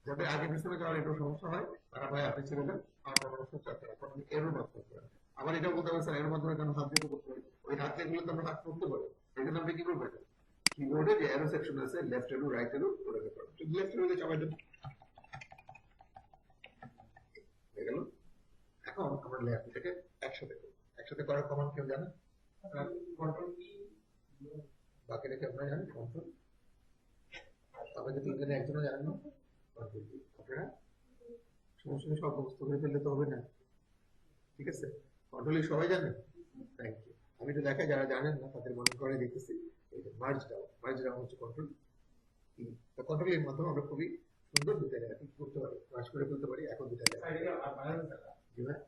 যাদের আগে পিছনে যাওয়ার একটু সমস্যা হয় তারা ভাই আপনি ছেড়ে দেন এরও মাত্র আবার এটাও বলতে পারেন স্যার এর মাধ্যমে কেন হাত দিয়ে করতে পারি ওই হাত যেগুলো তো আমরা হাত করতে পারি এখানে আপনি কি করবেন কিবোর্ডে যে অ্যারো সেকশন আছে লেফট এরো রাইট এরো করে দিতে পারেন তো লেফট এরো চাপাই দেন হয়ে গেল এখন আমরা লেফট থেকে একসাথে করার কমান্ড কেউ জানেন কন্ট্রোল কি বাকি রেখে আপনারা জানেন কন্ট্রোল আপনাদের তিনজনে একজনও জানেন না কন্ট্রোল কি আপনারা সমস্যা সব ব্যবস্থা করে ফেললে তো হবে না ঠিক আছে কন্ট্রোল সবাই জানেন থ্যাংক ইউ আমি তো দেখাই যারা জানেন না তাদের মনে করে দেখতেছি এই যে মার্জ ডাউন হচ্ছে কন্ট্রোল কি তো কন্ট্রোলের মাধ্যমে আমরা খুবই সুন্দর দুটো জায়গা ঠিক করতে পারি ক্লাস করে ফেলতে পারি এখন দুটো জায়গা জি ভাই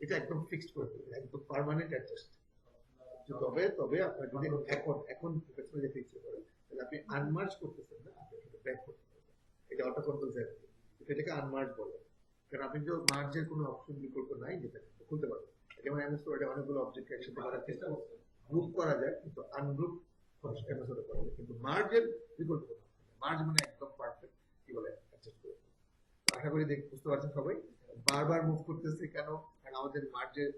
এটা একদম ফিক্সড করে ফেলবে একদম পার্মানেন্ট অ্যাডজাস্ট তবে আপনার যদি এখন পেছনে যেতে ইচ্ছে করে তাহলে আপনি আনমার্জ করতেছেন না আপনি সেটা ব্যাক করতে পারবেন এটা অটো কন্ট্রোল জেড এটাকে আনমার্জ বলে কারণ আপনি তো মার্জের কোনো অপশন বিকল্প নাই যেটা খুলতে পারবেন যেমন এমএস ওয়ার্ডে অনেকগুলো অবজেক্ট একসাথে করার চেষ্টা করছে গ্রুপ করা যায় কিন্তু আনগ্রুপ এমএস ওয়ার্ডে করা যায় কিন্তু মার্জের বিকল্প মার্জ মানে একদম পারফেক্ট কি বলে অ্যাডজাস্ট করে আশা করি বুঝতে পারছেন সবাই বারবার মুভ করতেছে কেন কারণ আমাদের মার্জের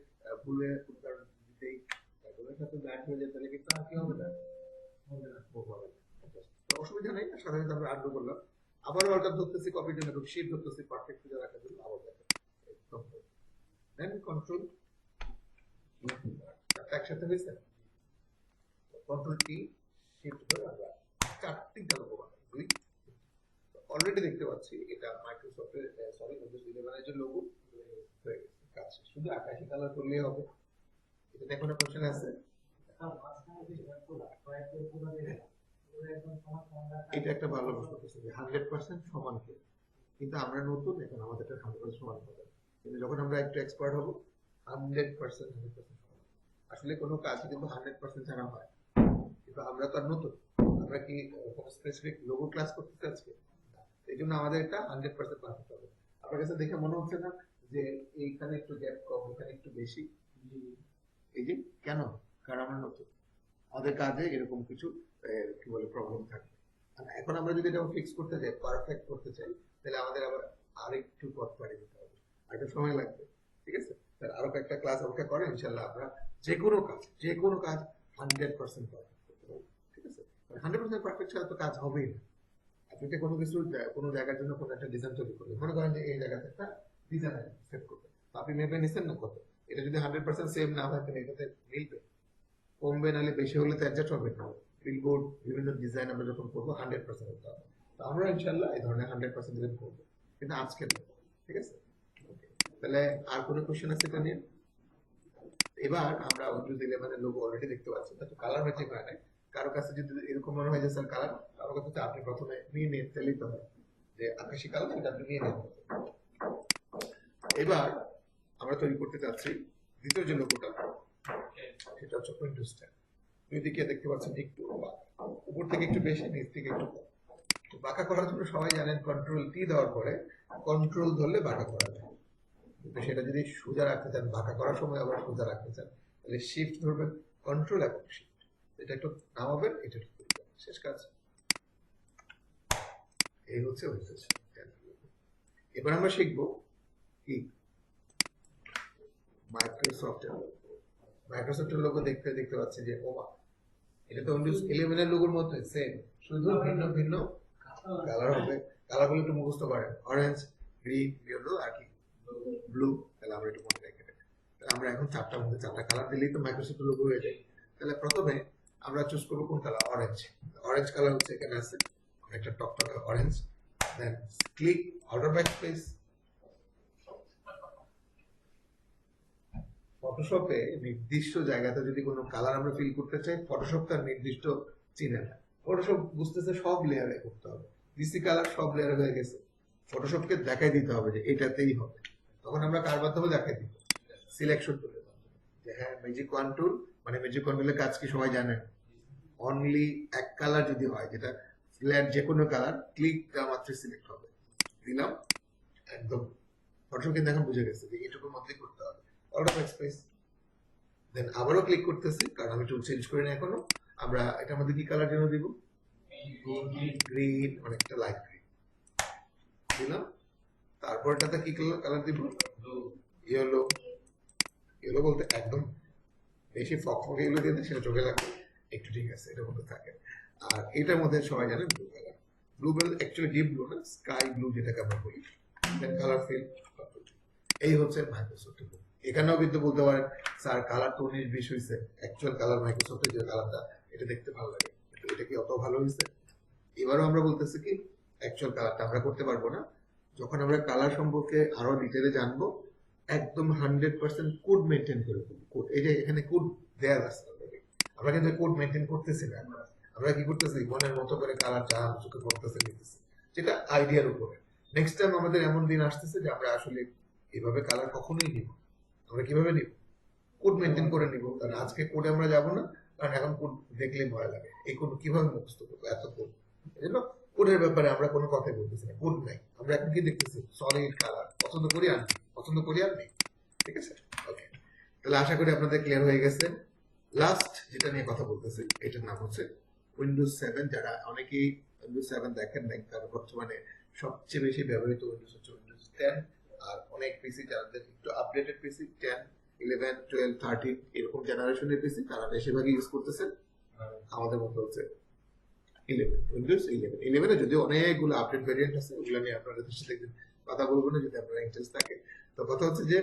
ভুলে কারণ দিতেই সাথে ব্যাট হয়ে যায় তাহলে কিন্তু আর কি হবে না অসুবিধা নেই সাধারণত আমরা আগ্রহ করলাম আবার অর্ডার ধরতেছি কপির জন্য শিট ধরতেছি পারফেক্ট ফিগার রাখার জন্য আবার দেন কন্ট্রোল একসাথে হয়েছে কন্ট্রোল কি শিফট করে আমরা চারটি চালক দুই অলরেডি দেখতে পাচ্ছি এটা মাইক্রোসফটের সরি উইন্ডোজ 11 এর যে লোগো হয়ে গেছে কাজ শুধু আকাশী কালার করলেই হবে এটা দেখুন কোশ্চেন আছে এটা একটা ভালো প্রশ্ন করছে যে 100% সমান কি কিন্তু আমরা নতুন এখন আমাদের 100% সমান হবে কিন্তু যখন আমরা একটু এক্সপার্ট হব 100% সমান আসলে কোনো কাজ কিন্তু 100% ছাড়া হয় কিন্তু আমরা তো নতুন আমরা কি কোনো স্পেসিফিক লোগো ক্লাস করতে চাচ্ছি এই জন্য আমাদের এটা 100% পারফেক্ট হবে আপনার কাছে দেখে মনে হচ্ছে না যে এইখানে একটু গ্যাপ কম এখানে একটু বেশি এই যে কেন কারণ আমরা নতুন আমাদের কাজে এরকম কিছু কি বলে প্রবলেম থাকবে আর এখন আমরা যদি এটা ফিক্স করতে চাই পারফেক্ট করতে চাই তাহলে আমাদের আবার আরেকটু পথ পাড়ি দিতে হবে আরেকটু সময় লাগবে ঠিক আছে স্যার আরো কয়েকটা ক্লাস অপেক্ষা করেন ইনশাআল্লাহ আমরা যে কোনো কাজ 100% পারফেক্ট করতে পারবো ঠিক আছে 100% পারফেক্ট ছাড়া তো কাজ হবেই না আপনি তো কোনো কিছু কোনো জায়গার জন্য কোনো একটা ডিজাইন তৈরি করবেন মনে করেন যে এই জায়গাতে একটা ডিজাইন সেট করবেন তো আপনি মেপে নিছেন না কত এটা যদি 100% সেম না হয় তাহলে এটাতে মিলবে কমবে নালে বেশি হলে তো অ্যাডজাস্ট হবে না বিলবোর্ড বিভিন্ন ডিজাইন আমরা যখন করবো 100% হতে হবে তো আমরা ইনশাআল্লাহ এই ধরনের 100% ডিজাইন করবো কিন্তু আজকে না ঠিক আছে তাহলে আর কোনো কোশ্চেন আছে এটা নিয়ে এবার আমরা উইন্ডোজ 11 এর লোগো অলরেডি দেখতে পাচ্ছি তো কালার ম্যাচিং হয় না কারো কাছে যদি এরকম মনে হয় যে স্যার কালার কারো কাছে আপনি প্রথমে নিয়ে নিয়ে ফেলেই তো হয় যে আকাশী কালার সেটা আপনি নিয়ে নেন এবার আমরা তৈরি করতে চাচ্ছি দ্বিতীয় যে লোগোটা সেটা হচ্ছে উইন্ডোজ 10 দুই দিকে দেখতে পাচ্ছেন একটু উপর থেকে একটু বেশি নিচ থেকে একটু কম তো বাঁকা করার জন্য সবাই জানেন কন্ট্রোল টি দেওয়ার পরে কন্ট্রোল ধরলে বাঁকা করা যায় কিন্তু সেটা যদি সোজা রাখতে চান বাঁকা করার সময় আবার সোজা রাখতে চান তাহলে শিফট ধরবেন কন্ট্রোল এবং শিফট এটা একটু নামাবেন এটা একটু শেষ কাজ এই হচ্ছে এবার আমরা শিখবো কি মাইক্রোসফটের লোগো দেখতে পাচ্ছি যে ওমা এটা তো উইন্ডোজ 11 এর লোগোর মতো সেম শুধু ভিন্ন ভিন্ন কালার হবে কালারগুলো একটু মুখস্থ করেন অরেঞ্জ গ্রিন ইয়েলো আর কি ব্লু তাহলে আমরা একটু মনে রেখে দেব তাহলে আমরা এখন চারটা কালার দিলেই তো মাইক্রোসফটের লোগো হয়ে যায় তাহলে প্রথমে আমরা চুজ করব কোন কালার অরেঞ্জ কালার হচ্ছে এখানে আছে একটা টকটকে অরেঞ্জ দেন ক্লিক আউটার ব্যাকস্পেস ফটোশপে নির্দিষ্ট জায়গাতে যদি কোনো কালার আমরা ফিল করতে চাই, ফটোশপ তার নির্দিষ্ট চিনে না। ফটোশপ বুঝতেছে সব লেয়ারে করতে হবে, ডিসি কালার সব লেয়ারে হয়ে গেছে, ফটোশপকে দেখাই দিতে হবে যে এটাতেই হবে। তখন আমরা কার মাধ্যমে দেখাই দিব? সিলেকশন টুলের মাধ্যমে। যে হ্যাঁ, ম্যাজিক কন্ট্রোল মানে ম্যাজিক কন্ট্রোলের কাজ কি সবাই জানেন? অনলি এক কালার যদি হয়, যেটা ফ্ল্যাট যে কোনো কালার, ক্লিক দেওয়া মাত্র সিলেক্ট হবে, দিলাম একদম। ফটোশপ কিন্তু এখন বুঝে গেছে যে এইটুকুর মধ্যেই করতে হবে। অল অফ এক্সপ্রেস, দেন আবারও ক্লিক করতেছি কারণ আমি টুল চেঞ্জ করি না এখনো। আমরা এটার মধ্যে কি কালার যেন দিব? গ্রিন, মানে একটা লাইট গ্রিন দিলাম। তারপরটাতে কি কালার দিব? ইয়েলো। ইয়েলো বলতে একদম বেশি ফকফকে এগুলো দিয়ে সেটা চোখে লাগবে একটু, ঠিক আছে, এটার মধ্যে থাকে। আর এটার মধ্যে সবাই জানেন blue colour. Blue bell actually deep blue না, স্কাই ব্লু যেটাকে আমরা বলি। Then colour fill. এই হচ্ছে মাইক্রোসফট। এখানেও কিন্তু বলতে পারেন স্যার কালার তো 19-20 হয়েছে, অ্যাকচুয়াল কালার মাইক্রোসফটের যে কালারটা এটা দেখতে ভালো লাগে, এটা কি অত ভালো হয়েছে? এবারও আমরা বলতেছি কি অ্যাকচুয়াল কালারটা আমরা করতে পারবো না। যখন আমরা কালার সম্পর্কে আরো ডিটেলে জানবো, একদম 100% কোড মেনটেন করে কোড, এই যে এখানে কোড দেয়া আছে অলরেডি, আমরা কিন্তু কোড মেনটেন করতেছি না। আমরা কি করতেছি? মনের মতো করে কালার যা চোখে পড়তেছে নিতেছি, যেটা আইডিয়ার উপরে। নেক্সট টাইম আমাদের এমন দিন আসতেছে যে আমরা আসলে এভাবে কালার কখনোই নিব। আমরা কিভাবে নিব? কোড মেনটেন করে নিব। কারণ আজকে কোডে আমরা যাব না, কারণ এখন কোড দেখলেই ভয় লাগে। এই কোড কিভাবে মুখস্থ করবো, এত কোড। এজন্য কোডের ব্যাপারে আমরা কোনো কথাই বলতেছি না, কোড নাই। আমরা এখন কি দেখতেছি? সলিড কালার পছন্দ করি আর নেই, পছন্দ করি আর নেই। ঠিক আছে, ওকে। তাহলে আশা করি আপনাদের ক্লিয়ার হয়ে গেছে। লাস্ট যেটা নিয়ে কথা বলতেছি এটার নাম হচ্ছে উইন্ডোজ 7। যারা অনেকেই উইন্ডোজ 7 দেখেন নাই, কারণ বর্তমানে সবচেয়ে বেশি ব্যবহৃত উইন্ডোজ হচ্ছে উইন্ডোজ 10। আর অনেক পিসি যাদের একটু আপডেটেড পিসি 10, 11, 12, 13 এরকম জেনারেশনের পিসি, তারা বেশিরভাগই ইউজ করতেছেন আমাদের মতো হচ্ছে 11, উইন্ডোজ 11। 11 এ যদিও অনেকগুলো আপডেট ভেরিয়েন্ট আছে, ওগুলো নিয়ে আপনারা দেখবেন, কথা বলবো না যদি আপনারা ইন্টারেস্ট থাকে। তো কথা হচ্ছে যে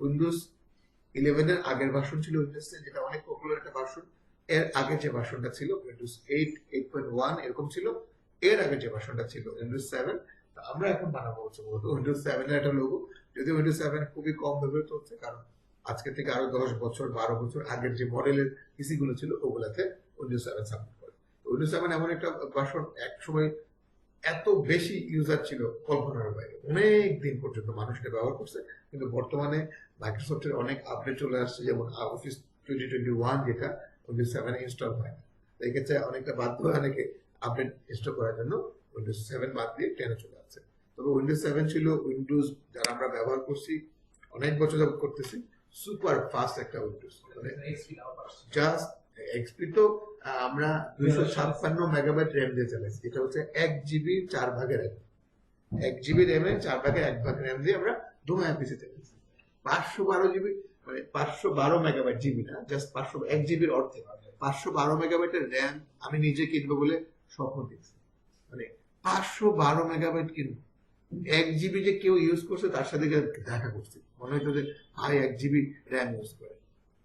উইন্ডোজ 11 এর আগের ভার্সন ছিল উইন্ডোজ 10, যেটা অনেক পপুলার একটা ভার্সন। এর আগের যে ভার্সনটা ছিল উইন্ডোজ 8, 8.1 এরকম ছিল। এর আগের যে ভার্সনটা ছিল উইন্ডোজ 7। আমরা এখন বানাবো হচ্ছে মূলত উইন্ডোজ 7 এর একটা লোগো। যদিও উইন্ডোজ 7 খুবই কম ব্যবহৃত হচ্ছে, কারণ আজকে থেকে আরো 10 বছর 12 বছর আগের যে মডেলের পিসি গুলো ছিল ওগুলাতে উইন্ডোজ 7 সাপোর্ট করে। উইন্ডোজ 7 এমন একটা ভার্সন, এক সময় এত বেশি ইউজার ছিল কল্পনার বাইরে, অনেক দিন পর্যন্ত মানুষকে ব্যবহার করছে। কিন্তু বর্তমানে মাইক্রোসফটের অনেক আপডেট চলে আসছে, যেমন অফিস 2021 যেটা উইন্ডোজ 7 এ ইনস্টল হয় না। এই ক্ষেত্রে অনেকটা বাধ্য হয় অনেকে আপডেট ইনস্টল করার জন্য উইন্ডোজ 7 বাদ দিয়ে 10 এ চলে আসছে। তবে উইন্ডোজ 7 ছিল উইন্ডোজ যারা আমরা ব্যবহার করছি অনেক বছর যাবত করতেছি, সুপার ফাস্ট একটা উইন্ডোজ। মানে জাস্ট এক্সপি তো আমরা 256 মেগাবাইট র্যাম দিয়ে চালাইছি, এটা হচ্ছে 1 জিবি 4 ভাগের 1 জিবি র্যামে 4 ভাগের 1 ভাগ র্যাম দিয়ে আমরা 2 মেগাপিসি চালাইছি। 512 জিবি, মানে 512 মেগাবাইট, জিবি না, জাস্ট 1 জিবির অর্ধেক 512 মেগাবাইটের র্যাম আমি নিজে কিনবো বলে স্বপ্ন দেখছি। মানে 512 মেগাবাইট কিনবো, 1 জিবি যে কেউ ইউজ করছে তার সাথে দেখা করছি, মনে হইতো যে ভাই 1 জিবি র্যাম ইউজ করে,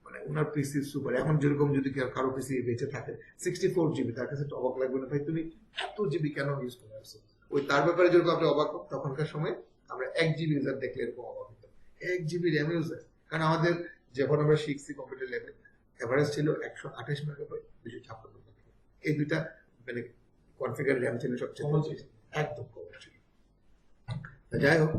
মানে ওনার পিসি সুপার। এখন যেরকম যদি কারো পিসি বেঁচে থাকে 64 জিবি, তার কাছে তো অবাক লাগবে না, ভাই তুমি এত জিবি কেন ইউজ করে আসছো? ওই তার ব্যাপারে যেরকম আপনি অবাক হন, তখনকার সময় আমরা 1 জিবি ইউজার দেখলে এরকম অবাক হতাম। 1 জিবি র্যাম ইউজার, কারণ আমাদের যখন আমরা শিখছি কম্পিউটার লেভেল এভারেজ ছিল 128 মেগাবাইট, 256 মেগাবাইট। এই দুইটা মানে কনফিগার র্যাম ছিল সবচেয়ে একদম কম ছিল। যাই হোক,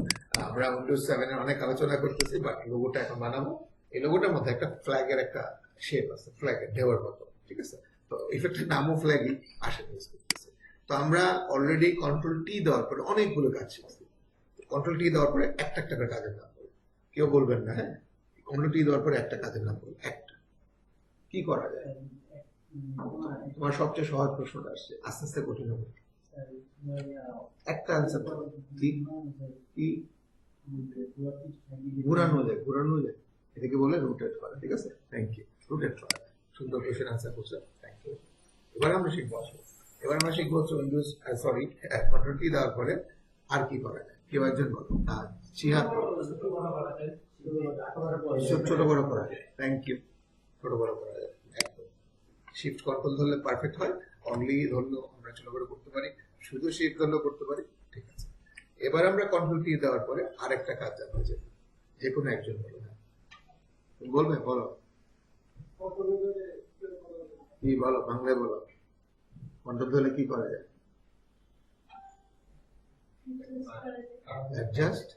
আমরা উইন্ডোজ 7 এর অনেক আলোচনা করতেছি, বাট লোগোটা এখন বানাবো। এই লোগোটার মধ্যে একটা ফ্ল্যাগের একটা শেপ আছে, ফ্ল্যাগের ঢেউয়ের মতো, ঠিক আছে? তো ইফেক্টের নামও ফ্ল্যাগই আসে ইউজ করতেছে। তো আমরা অলরেডি কন্ট্রোল টি দেওয়ার পরে অনেকগুলো কাজ শিখছি। কন্ট্রোল টি দেওয়ার পরে একটা একটা করে কাজের নাম বলবো, কেউ বলবেন না, হ্যাঁ? কন্ট্রোল টি দেওয়ার পরে একটা কাজের নাম বলবো, একটা। কি করা যায়? তোমার সবচেয়ে সহজ প্রশ্নটা আসছে, আস্তে আস্তে কঠিন হবে। একটা আনসার কি? কি ঘুরানো যায়, ঘুরানো যায়, এটাকে বলে রোটেট করা। ঠিক আছে, থ্যাংক ইউ। রোটেট করা, সুন্দর কোশ্চেন আনসার করছে, থ্যাংক ইউ। এবার আমরা শিখবো, উইন্ডোজ সরি কন্ট্রোল টি দেওয়ার পরে আর কি করা যায়? কেউ একজন বলো। শিহাব, ছোট বড় করা যায়, থ্যাংক ইউ। ছোট বড় করা যায়, একদম। শিফট কন্ট্রোল ধরলে পারফেক্ট হয়, অনলি ধরলেও আমরা ছোট বড় করতে পারি, শুধু শিফট ধরলেও করতে পারি, ঠিক আছে। এবার আমরা কন্ট্রোল টি দেওয়ার পরে আরেকটা কাজ জানা যায়, যে কোনো একজন বলো। বলবে, বলো কি, বলো বাংলায় বলো। কন্ট্রোল ধরলে কি করা যায়? অ্যাডজাস্ট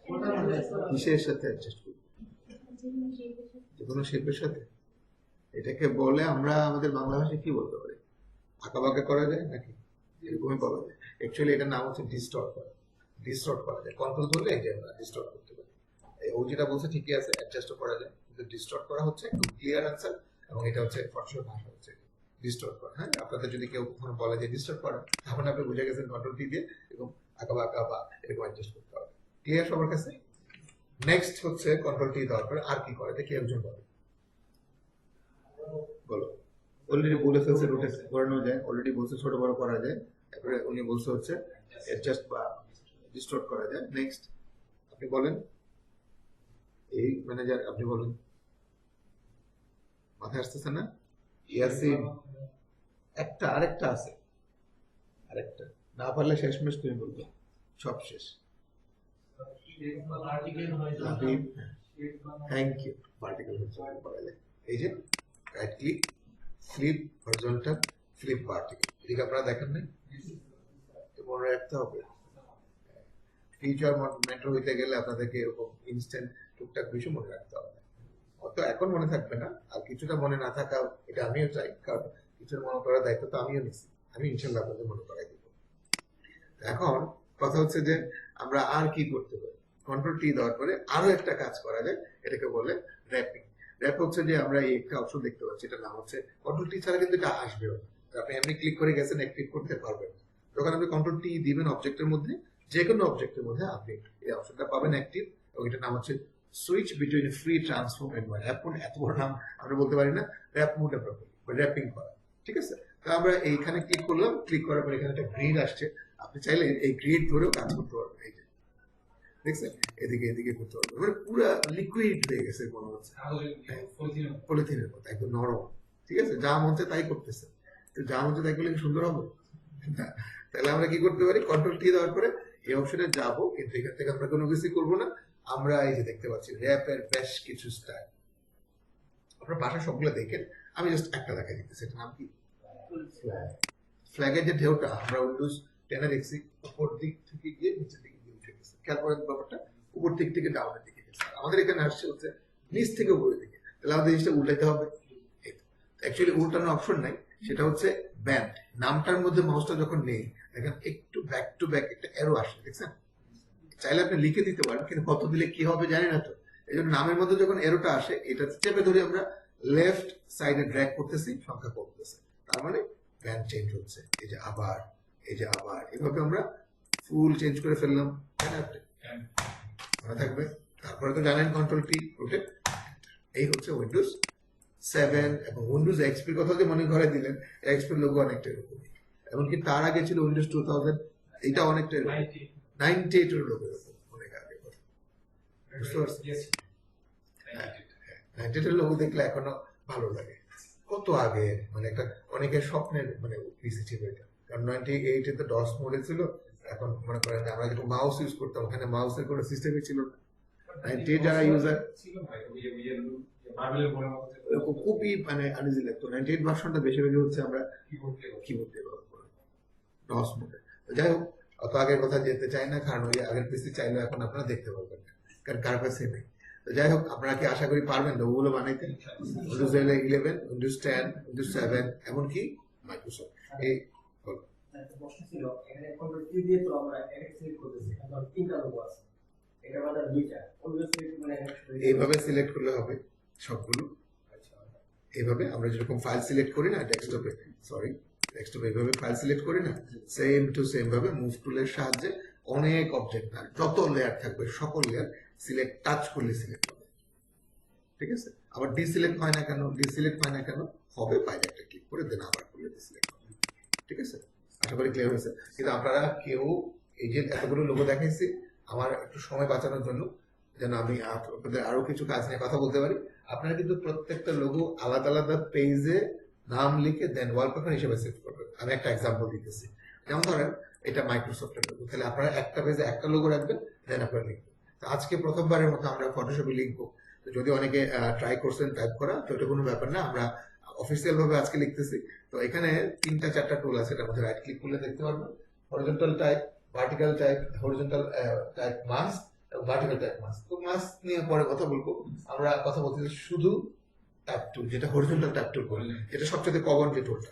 কিসের সাথে অ্যাডজাস্ট করবো? যে কোনো শেপের সাথে। এটাকে বলে আমরা আমাদের বাংলা ভাষায় কি বলতে পারি? আঁকা বাঁকা করা যায় নাকি? এরকমই বলা যায়। অ্যাকচুয়ালি এটার নাম হচ্ছে ডিস্টর্ট করা। ডিস্টর্ট করা যায়, কন্ট্রোল ধরলে এই যে আমরা ডিস্টর্ট করতে পারি। ও যেটা বলছে ঠিকই আছে, অ্যাডজাস্ট করা যায়, কিন্তু ডিস্টর্ট করা হচ্ছে একটু ক্লিয়ার অ্যান্সার। এবং এটা হচ্ছে ফরশোর ভাষা হচ্ছে ডিস্টর্ট করা। হ্যাঁ, আপনাদের যদি কেউ কখনো বলে যে ডিস্টর্ট করা, তখন আপনি বুঝে গেছেন কন্ট্রোল টি দিয়ে এরকম আঁকা বাঁকা বা এরকম অ্যাডজাস্ট করতে হবে। ক্লিয়ার সবার কাছে? নেক্সট হচ্ছে কন্ট্রোল টি দেওয়ার পরে আর কি করে, দেখি একজন বলে, বলো। অলরেডি বলে ফেলছে রোটেট করানো যায়, অলরেডি বলছে ছোট বড় করা যায়, তারপরে উনি বলছে হচ্ছে অ্যাডজাস্ট বা ডিস্টর্ট করা যায়। নেক্সট আপনি বলেন, এই ম্যানেজার আপনি বলেন, মাথায় আসতেছে না? ইয়াসিন, একটা আরেকটা আছে, আরেকটা না পারলে শেষমেশ তুমি বলবে, সব শেষ। Thank you. পার্টিকেল হচ্ছে করা যায়, এই যে right click, flip horizontal, flip vertical. এদিকে আপনারা দেখেন নাই? মনে রাখতে হবে, ফিউচার মেন্টর হইতে গেলে আপনাদেরকে এরকম ইনস্ট্যান্ট টুকটাক বিষয় মনে রাখতে হবে। অত এখন মনে থাকবে না, আর কিছুটা মনে না থাকা এটা আমিও চাই, কারণ কিছুর মনে করার দায়িত্ব তো আমিও নিচ্ছি। আমি ইনশাল্লাহ আপনাদের মনে করাই দিব। এখন কথা হচ্ছে যে আমরা আর কি করতে পারি। কন্ট্রোল টি দেওয়ার পরে আরো একটা কাজ করা যায়, এটাকে বলে র্যাপিং। র্যাপ হচ্ছে যে আমরা এই একটা অপশন দেখতে পাচ্ছি, এটার নাম হচ্ছে, কন্ট্রোল টি ছাড়া কিন্তু এটা আসবেও না। আপনি এমনি ক্লিক করে গেছেন, অ্যাক্টিভ করতে পারবেন। যখন আপনি কন্ট্রোল টি দিবেন অবজেক্টের মধ্যে, যে কোনো অবজেক্টের মধ্যে আপনি এই অপশনটা পাবেন অ্যাক্টিভ, এবং এটার নাম হচ্ছে switch between free transform and wrap mode. এত বড় নাম আমরা বলতে পারি না, র্যাপ মোড আমরা বলি, র্যাপিং করা। ঠিক আছে, তো আমরা এইখানে ক্লিক করলাম, ক্লিক করার পর এখানে একটা গ্রিড আসছে, আপনি চাইলে এই গ্রিড ধরেও কাজ করতে পারবেন। এই যে দেখছেন, এদিকে এদিকে করতে পারবেন, মানে পুরো লিকুইড হয়ে গেছে মনে হচ্ছে, পলিথিনের মতো একদম নরম। ঠিক আছে, যা মন চায় তাই করতেছে, তো যা মন চায় তাই করলে কি সুন্দর হবে? তাহলে আমরা কি করতে পারি, কন্ট্রোল টি দেওয়ার পরে এই অপশনে যাবো, কিন্তু এখান থেকে আমরা কোনো কিছু করবো না। আমরা এই যে দেখতে পাচ্ছি র্যাপের বেশ কিছু স্টাইল, আপনার বাসা সবগুলো দেখেন, আমি জাস্ট একটা দেখাই দিতেছি। এটার নাম কি? ফ্ল্যাগ। ফ্ল্যাগের যে ঢেউটা আমরা উইন্ডোজ 10 এ দেখছি, উপর দিক থেকে গিয়ে নিচের দিকে গিয়ে উঠে গেছে। খেয়াল করেন ব্যাপারটা, উপর দিক থেকে ডাউনের দিকে গেছে। আমাদের এখানে আসছে হচ্ছে নিচ থেকে উপরের দিকে, তাহলে আমাদের জিনিসটা উল্টাইতে হবে। অ্যাকচুয়ালি উল্টানোর অপশন নাই, সেটা হচ্ছে ব্যান্ড। নামটার মধ্যে মাউসটা যখন নেই, দেখেন একটু ব্যাক টু ব্যাক একটা অ্যারো আসে, দেখছেন? চাইলে আপনি লিখে দিতে পারেন, কিন্তু কত দিলে কি হবে জানি না তো। এই জন্য নামের মধ্যে যখন এরোটা আসে, এটা চেপে ধরে আমরা লেফট সাইডে ড্র্যাগ করতেছি, সংখ্যা কমতেছে, তার মানে ব্যান্ড চেঞ্জ হচ্ছে। এই যে আবার, এই যে আবার, এভাবে আমরা ফুল চেঞ্জ করে ফেললাম, মনে থাকবে। তারপরে তো জানেন কন্ট্রোল টি, রোটেট। এই হচ্ছে উইন্ডোজ 7 এবং উইন্ডোজ এক্সপির কথা যে মনে ঘরে দিলেন, এক্সপির লোগো অনেকটা এরকমই। এমনকি তার আগে ছিল উইন্ডোজ 2000, এটা অনেকটা 98 এর লোগো এরকম, অনেক আগে কথা। বুঝতে পারছেন? 98 এর লোগো দেখলে এখনো ভালো লাগে, কত আগে, মানে একটা অনেকের স্বপ্নের মানে পিসি ছিল এটা। কারণ 98 এ তো ডস মডেল ছিল। এখন মনে করেন যে আমরা যখন মাউস ইউজ করতাম, ওখানে মাউসের কোনো সিস্টেমই ছিল না। 98 যারা ইউজার খুবই মানে আনইজি লাগতো। 98 ভার্সনটা বেশিরভাগই হচ্ছে আমরা কিবোর্ড ব্যবহার করি, ডস মডেল। যাই হোক, অত আগের কথা যেতে চাই না, কারণ ওই আগের পিসি চাইলে এখন আপনারা দেখতে পারবেন না, কারণ কার কাছে নেই। তো যাই হোক, আপনারা কি আশা করি পারবেন লোগোগুলো বানাইতে? উইন্ডোজ 11, উইন্ডোজ 10, উইন্ডোজ 7, এমনকি মাইক্রোসফট। এই প্রশ্ন ছিল, এখানে কন্ট্রোল কি দিয়ে তো আমরা এডিট সিলেক্ট করতেছি, এখন তিনটা লোগো আছে, এটা বাদে দুইটা, কোনগুলো সিলেক্ট মানে এইভাবে সিলেক্ট করলে হবে সবগুলো। এইভাবে আমরা যেরকম ফাইল সিলেক্ট করি না ডেস্কটপে, ডেস্কটপে এইভাবে ফাইল সিলেক্ট করি না, সেম টু সেম ভাবে মুভ টুলের সাহায্যে অনেক অবজেক্ট না, যত লেয়ার থাকবে সকল লেয়ার সিলেক্ট, টাচ করলে সিলেক্ট হবে। ঠিক আছে, আবার ডিসিলেক্ট হয় না কেন? ডিসিলেক্ট হয় না কেন? হবে, বাইরে একটা ক্লিক করে দেন আবার করলে ডিসিলেক্ট হবে। ঠিক আছে, আশা করি ক্লিয়ার হয়েছে। কিন্তু আপনারা কেউ এই যে এতগুলো লোগো দেখাইছি, আমার একটু সময় বাঁচানোর জন্য, যেন আমি আপনাদের আরো কিছু কাজ নিয়ে কথা বলতে পারি, আপনারা কিন্তু প্রত্যেকটা লোগো আলাদা আলাদা পেজে নাম লিখে দেন ওয়ালপেপার হিসেবে সেভ করবেন। আমি একটা এক্সাম্পল দিতেছি, যেমন ধরেন এটা মাইক্রোসফটের লোগো, তাহলে আপনারা একটা পেজে একটা লোগো রাখবেন, দেন আপনারা লিখবেন। তো আজকে প্রথমবারের মতো আমরা ফটোশপে লিখবো, তো যদি অনেকে ট্রাই করছেন টাইপ করা, তো এটা কোনো ব্যাপার না, আমরা অফিসিয়াল ভাবে আজকে লিখতেছি। তো এখানে 3-4টা টুল আছে, এটার মধ্যে রাইট ক্লিক করলে দেখতে পারবেন horizontal type, vertical type, horizontal type mask এবং ভার্টিক্যাল টাইপ মাস্ক। তো মাস্ক নিয়ে পরে কথা বলবো, আমরা কথা বলতেছি শুধু টাইপ টুল, যেটা হরিজন্টাল টাইপ টুল বলে, যেটা সবচেয়ে কমন যে টুলটা।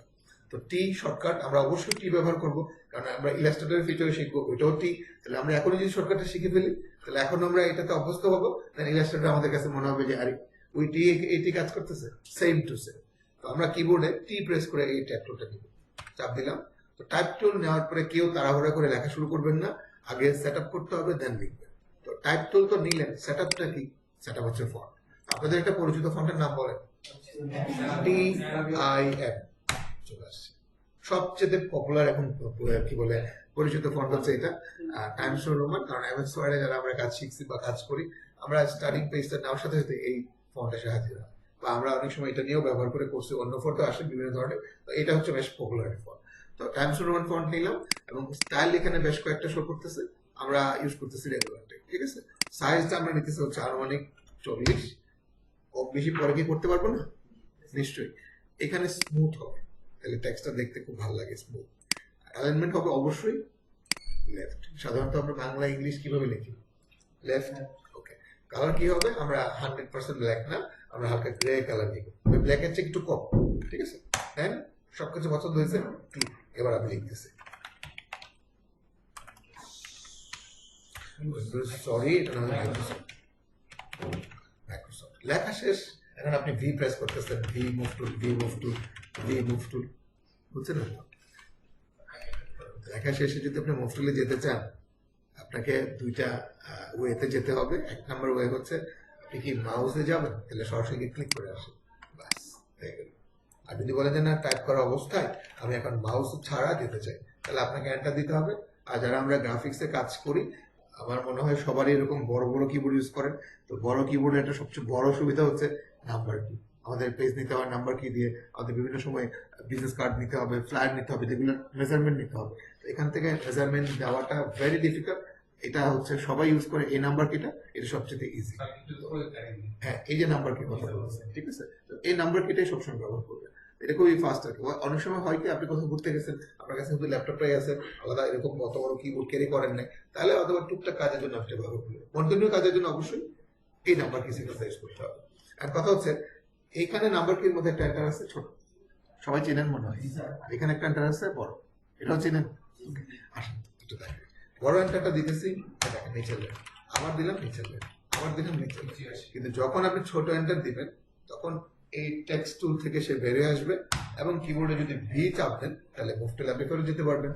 তো টি শর্টকাট আমরা অবশ্যই টি ব্যবহার করব, কারণ আমরা ইলাস্ট্রেটরের ফিচারে শিখবো, ওইটাও টি। তাহলে আমরা এখনই যদি শর্টকাটটা শিখে ফেলি, তাহলে এখন আমরা এটাতে অভ্যস্ত হবো, দেন ইলাস্ট্রেটর আমাদের কাছে মনে হবে যে আরে ওই টি এইটি কাজ করতেছে, সেম টু সেম। তো আমরা কিবোর্ডে টি প্রেস করে এই টাইপ টুলটা নিব, চাপ দিলাম। তো টাইপ টুল নেওয়ার পরে কেউ তাড়াহুড়া করে লেখা শুরু করবেন না, আগে সেট আপ করতে হবে, দেন লিখবেন। তো টাইপ টুল তো নিলেন, সেট আপটা কি? সেট আপ হচ্ছে ফন্ট। আপনাদের একটা পরিচিত ফন্টের নাম বলেন, TIM চলে আসছে। সবচেয়ে পপুলার এখন কি বলে পরিচিত ফন্ট হচ্ছে এটা, টাইমস নিউ রোমান। কারণ এমএস ওয়ার্ডে যারা আমরা কাজ শিখছি বা কাজ করি, আমরা স্টার্টিং পেজটা নেওয়ার সাথে সাথে এই ফন্টের সাহায্যে হয়, বা আমরা অনেক সময় এটা নিয়েও ব্যবহার করে করছি, অন্য ফন্টও আসে বিভিন্ন ধরনের। তো এটা হচ্ছে বেশ পপুলার ফন্ট। তো টাইমস নিউ রোমান ফন্ট নিলাম, এবং স্টাইল এখানে বেশ কয়েকটা শো করতেছে, আমরা ইউজ করতেছি রেগুলারলি, ঠিক আছে। সাইজটা আমরা নিতেছি হচ্ছে আনুমানিক 40। ও বেশি পরে কি করতে পারবো না? নিশ্চয়ই। এখানে স্মুথ হবে, তাহলে টেক্সটটা দেখতে খুব ভালো লাগে, স্মুথ। অ্যালাইনমেন্ট হবে অবশ্যই লেফট। সাধারণত আমরা বাংলা ইংলিশ কিভাবে লিখি? লেফট। ওকে। কালার কি হবে? আমরা 100% ব্ল্যাক না, আমরা হালকা গ্রে কালার দিব, তবে ব্ল্যাকের চেয়ে একটু কম, ঠিক আছে। দেন সবকিছু পছন্দ হয়েছে, ক্লিক। এবার আমি লিখতেছি, সরি এটা না মাইক্রোসফট। লেখা শেষ, এখন আপনি ভি প্রেস করতেছেন, V move tool, V move tool, V move tool, বুঝছেন না? লেখা শেষে যদি আপনি মুভ টুলে যেতে চান, আপনাকে দুইটা ওয়েতে যেতে হবে। এক নম্বর ওয়ে হচ্ছে আপনি কি মাউসে যাবেন, তাহলে সরাসরি ক্লিক করে আসেন, বাস হয়ে গেল। আর যদি বলেন যে না টাইপ করা অবস্থায় আমি এখন মাউস ছাড়া যেতে চাই, তাহলে আপনাকে এন্টার দিতে হবে। আর যারা আমরা গ্রাফিক্সে কাজ করি, আমার মনে হয় সবারই এরকম বড় বড় কিবোর্ড ইউজ করেন। তো বড় কিবোর্ডের একটা সবচেয়ে বড় সুবিধা হচ্ছে নাম্বার কি। আমাদের পেজ নিতে হয় নাম্বার কি দিয়ে, আমাদের বিভিন্ন সময় বিজনেস কার্ড নিতে হবে, ফ্লায়ার নিতে হবে, যেগুলো মেজারমেন্ট নিতে হবে। তো এখান থেকে মেজারমেন্ট দেওয়াটা ভেরি ডিফিকাল্ট। এটা হচ্ছে সবাই ইউজ করে এই নাম্বার কিটা, এটা সবচেয়ে ইজি। হ্যাঁ, এই যে নাম্বার কি কথা বলছে, ঠিক আছে। তো এই নাম্বার কিটাই সবসময় ব্যবহার করবে, এটা খুবই ফাস্ট আর কি। অনেক সময় হয় কি আপনি কোথাও ঘুরতে গেছেন, আপনার কাছে কিন্তু ল্যাপটপটাই আছে, আলাদা এরকম অত বড় কিবোর্ড ক্যারি করেন নাই, তাহলে অথবা টুকটাক কাজের জন্য আপনি ব্যবহার করবেন। কন্টিনিউ কাজের জন্য অবশ্যই এই নাম্বার কি সিঙ্গেল করতে হবে। আর কথা হচ্ছে এইখানে নাম্বার কির মধ্যে একটা এন্টার আছে ছোট, সবাই চেনেন মনে হয়। এখানে একটা এন্টার আছে বড়, এটাও চেনেন। আসেন একটু দেখেন, বড় এন্টারটা দিতেছি, দেখেন নিচে লেন, আবার দিলাম নিচে লেন, আবার দিলাম নিচে লেন। কিন্তু যখন আপনি ছোট এন্টার দিবেন, তখন এই টেক্সট টুল থেকে সে বেরিয়ে আসবে, এবং কিবোর্ডে যদি ভি চাপ দেন, তাহলে মুভ টুল অ্যাপ্লাই করে যেতে পারবেন।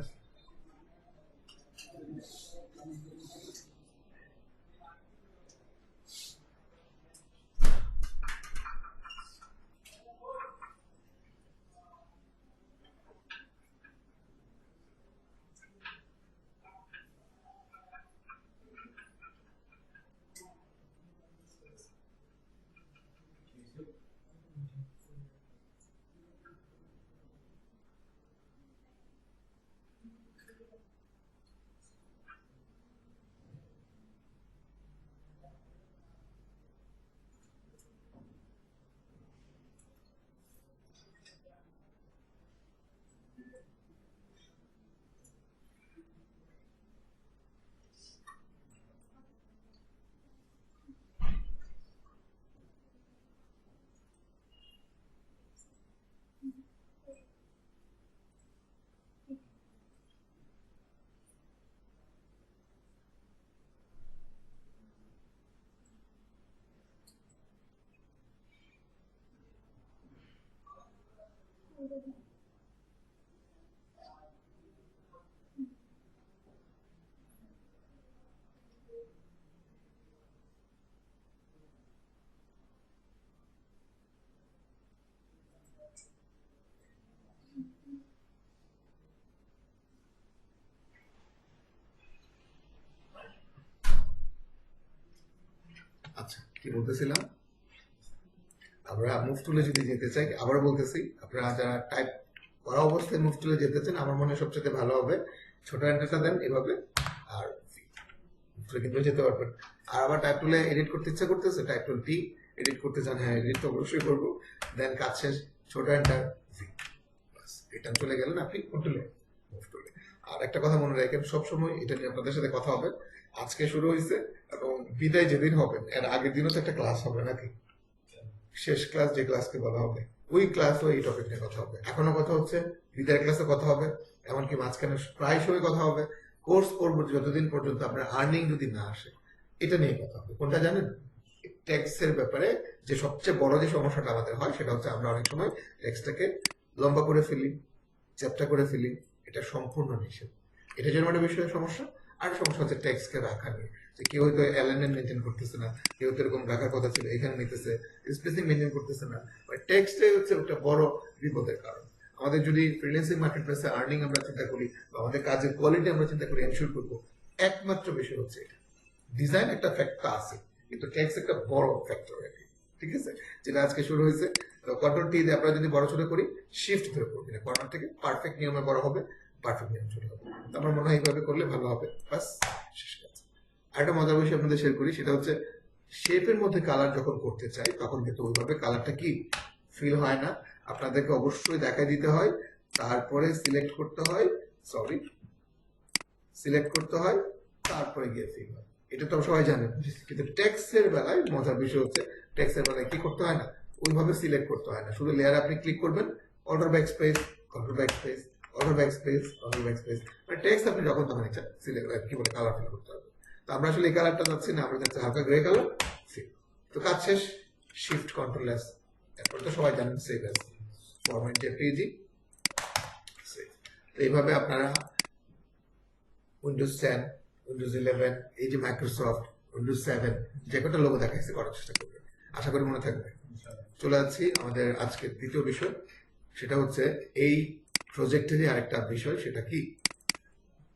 আচ্ছা, কি বলতেছিলাম, আমরা মুভ টুলে যদি যেতে চাই, আবার বলতেছি, আপনারা যারা টাইপ করা অবস্থায় মুভ টুলে যেতে চান, আমার মনে হয় সবচেয়ে ভালো হবে ছোট এন্টারটা দেন এভাবে, আর মুভ টুলে কিন্তু যেতে পারবেন। আর আবার টাইপ টুলে এডিট করতে ইচ্ছা করতেছে, টাইপ টুল টি, এডিট করতে চান, হ্যাঁ এডিট তো অবশ্যই করবো। দেন কাজ শেষ, ছোট এন্টার, রিটার্ন চলে গেলেন আপনি কন্ট্রোলে মুভ করলে। আর একটা কথা মনে রাখেন, সবসময় এটা নিয়ে আপনাদের সাথে কথা হবে। আজকে শুরু হয়েছে এবং বিদায় যেদিন হবে এর আগের দিনও তো একটা ক্লাস হবে নাকি, শেষ ক্লাস যে ক্লাসকে বলা হবে ওই ক্লাসও এই টপিক নিয়ে কথা হবে। এখনো কথা হচ্ছে, বিদায় ক্লাসে কথা হবে, এমনকি মাঝখানে প্রায় সময় কথা হবে। কোর্স করবো যতদিন পর্যন্ত আপনার আর্নিং যদি না আসে, এটা নিয়ে কথা হবে। কোনটা জানেন? ট্যাক্সের ব্যাপারে যে সবচেয়ে বড় যে সমস্যাটা আমাদের হয় সেটা হচ্ছে আমরা অনেক সময় ট্যাক্সটাকে লম্বা করে ফেলি, চ্যাপ্টা করে ফেলি। এটা সম্পূর্ণ নিষেধ। এটা যেমন একটা বিষয়ের সমস্যা। আর সমস্যা হচ্ছে ট্যাক্সকে রাখা নিয়ে, যে কেউ হয়তো এলএনএন মেনটেন করতেছে না, কেউ তো এরকম রাখার কথা ছিল এখানে নিতেছে, স্পেসিফিক মেনটেন করতেছে না। ট্যাক্সটাই হচ্ছে একটা বড় বিপদের কারণ। আমাদের যদি ফ্রিল্যান্সিং মার্কেট প্লেসে আর্নিং আমরা চিন্তা করি বা আমাদের কাজের কোয়ালিটি আমরা চিন্তা করি, এনশিওর করবো, একমাত্র বিষয় হচ্ছে এটা। ডিজাইন একটা ফ্যাক্টর আছে, কিন্তু ট্যাক্স একটা বড় ফ্যাক্টর। ঠিক আছে, যেটা আজকে শুরু হয়েছে। তো কন্ট্রোল টি দিয়ে আমরা যদি বড় ছোট করি, শিফট ধরে করবি না, কর্নার থেকে পারফেক্ট নিয়মে বড় হবে, পারফেক্ট নিয়ম ছোট হবে। তো আমার মনে হয় এইভাবে করলে ভালো হবে। বাস, শেষ কাজ। আরেকটা মজার বিষয় আপনাদের শেয়ার করি, সেটা হচ্ছে শেপের মধ্যে কালার যখন করতে চাই তখন কিন্তু ওইভাবে কালারটা কি ফিল হয় না। আপনাদেরকে অবশ্যই দেখাই দিতে হয়, তারপরে সিলেক্ট করতে হয়, সিলেক্ট করতে হয়, তারপরে গিয়ে ফিল হয়। এটা তো সবাই জানেন। কিন্তু টেক্সটের বেলায় মজার বিষয় হচ্ছে, টেক্সটের বেলায় কি করতে হয় না, ওইভাবে সিলেক্ট করতে হয় না। শুধু লেয়ার আপনি ক্লিক করবেন, alter back space, alter back space, alter back space, alter back space, মানে টেক্সট আপনি যখন তখন ইচ্ছা সিলেক্ট কি বলে কালার ফিল করতে হবে। তো আমরা আসলে এই কালারটা যাচ্ছি না, আমরা যাচ্ছি হালকা গ্রে কালার, ফিল। তো কাজ শেষ, শিফট কন্ট্রোল এস, এরপর তো সবাই জানেন save S, format JPG, save. তো এইভাবে আপনারা উইন্ডোজ 10, উইন্ডোজ 11, এই যে মাইক্রোসফট, উইন্ডোজ 7, যে কটা লোগো দেখাইছে করার চেষ্টা করবেন। আশা করি মনে থাকবে। চলে যাচ্ছি আমাদের আজকের দ্বিতীয় বিষয়, সেটা হচ্ছে এই প্রজেক্টেরই আরেকটা বিষয়, সেটা কি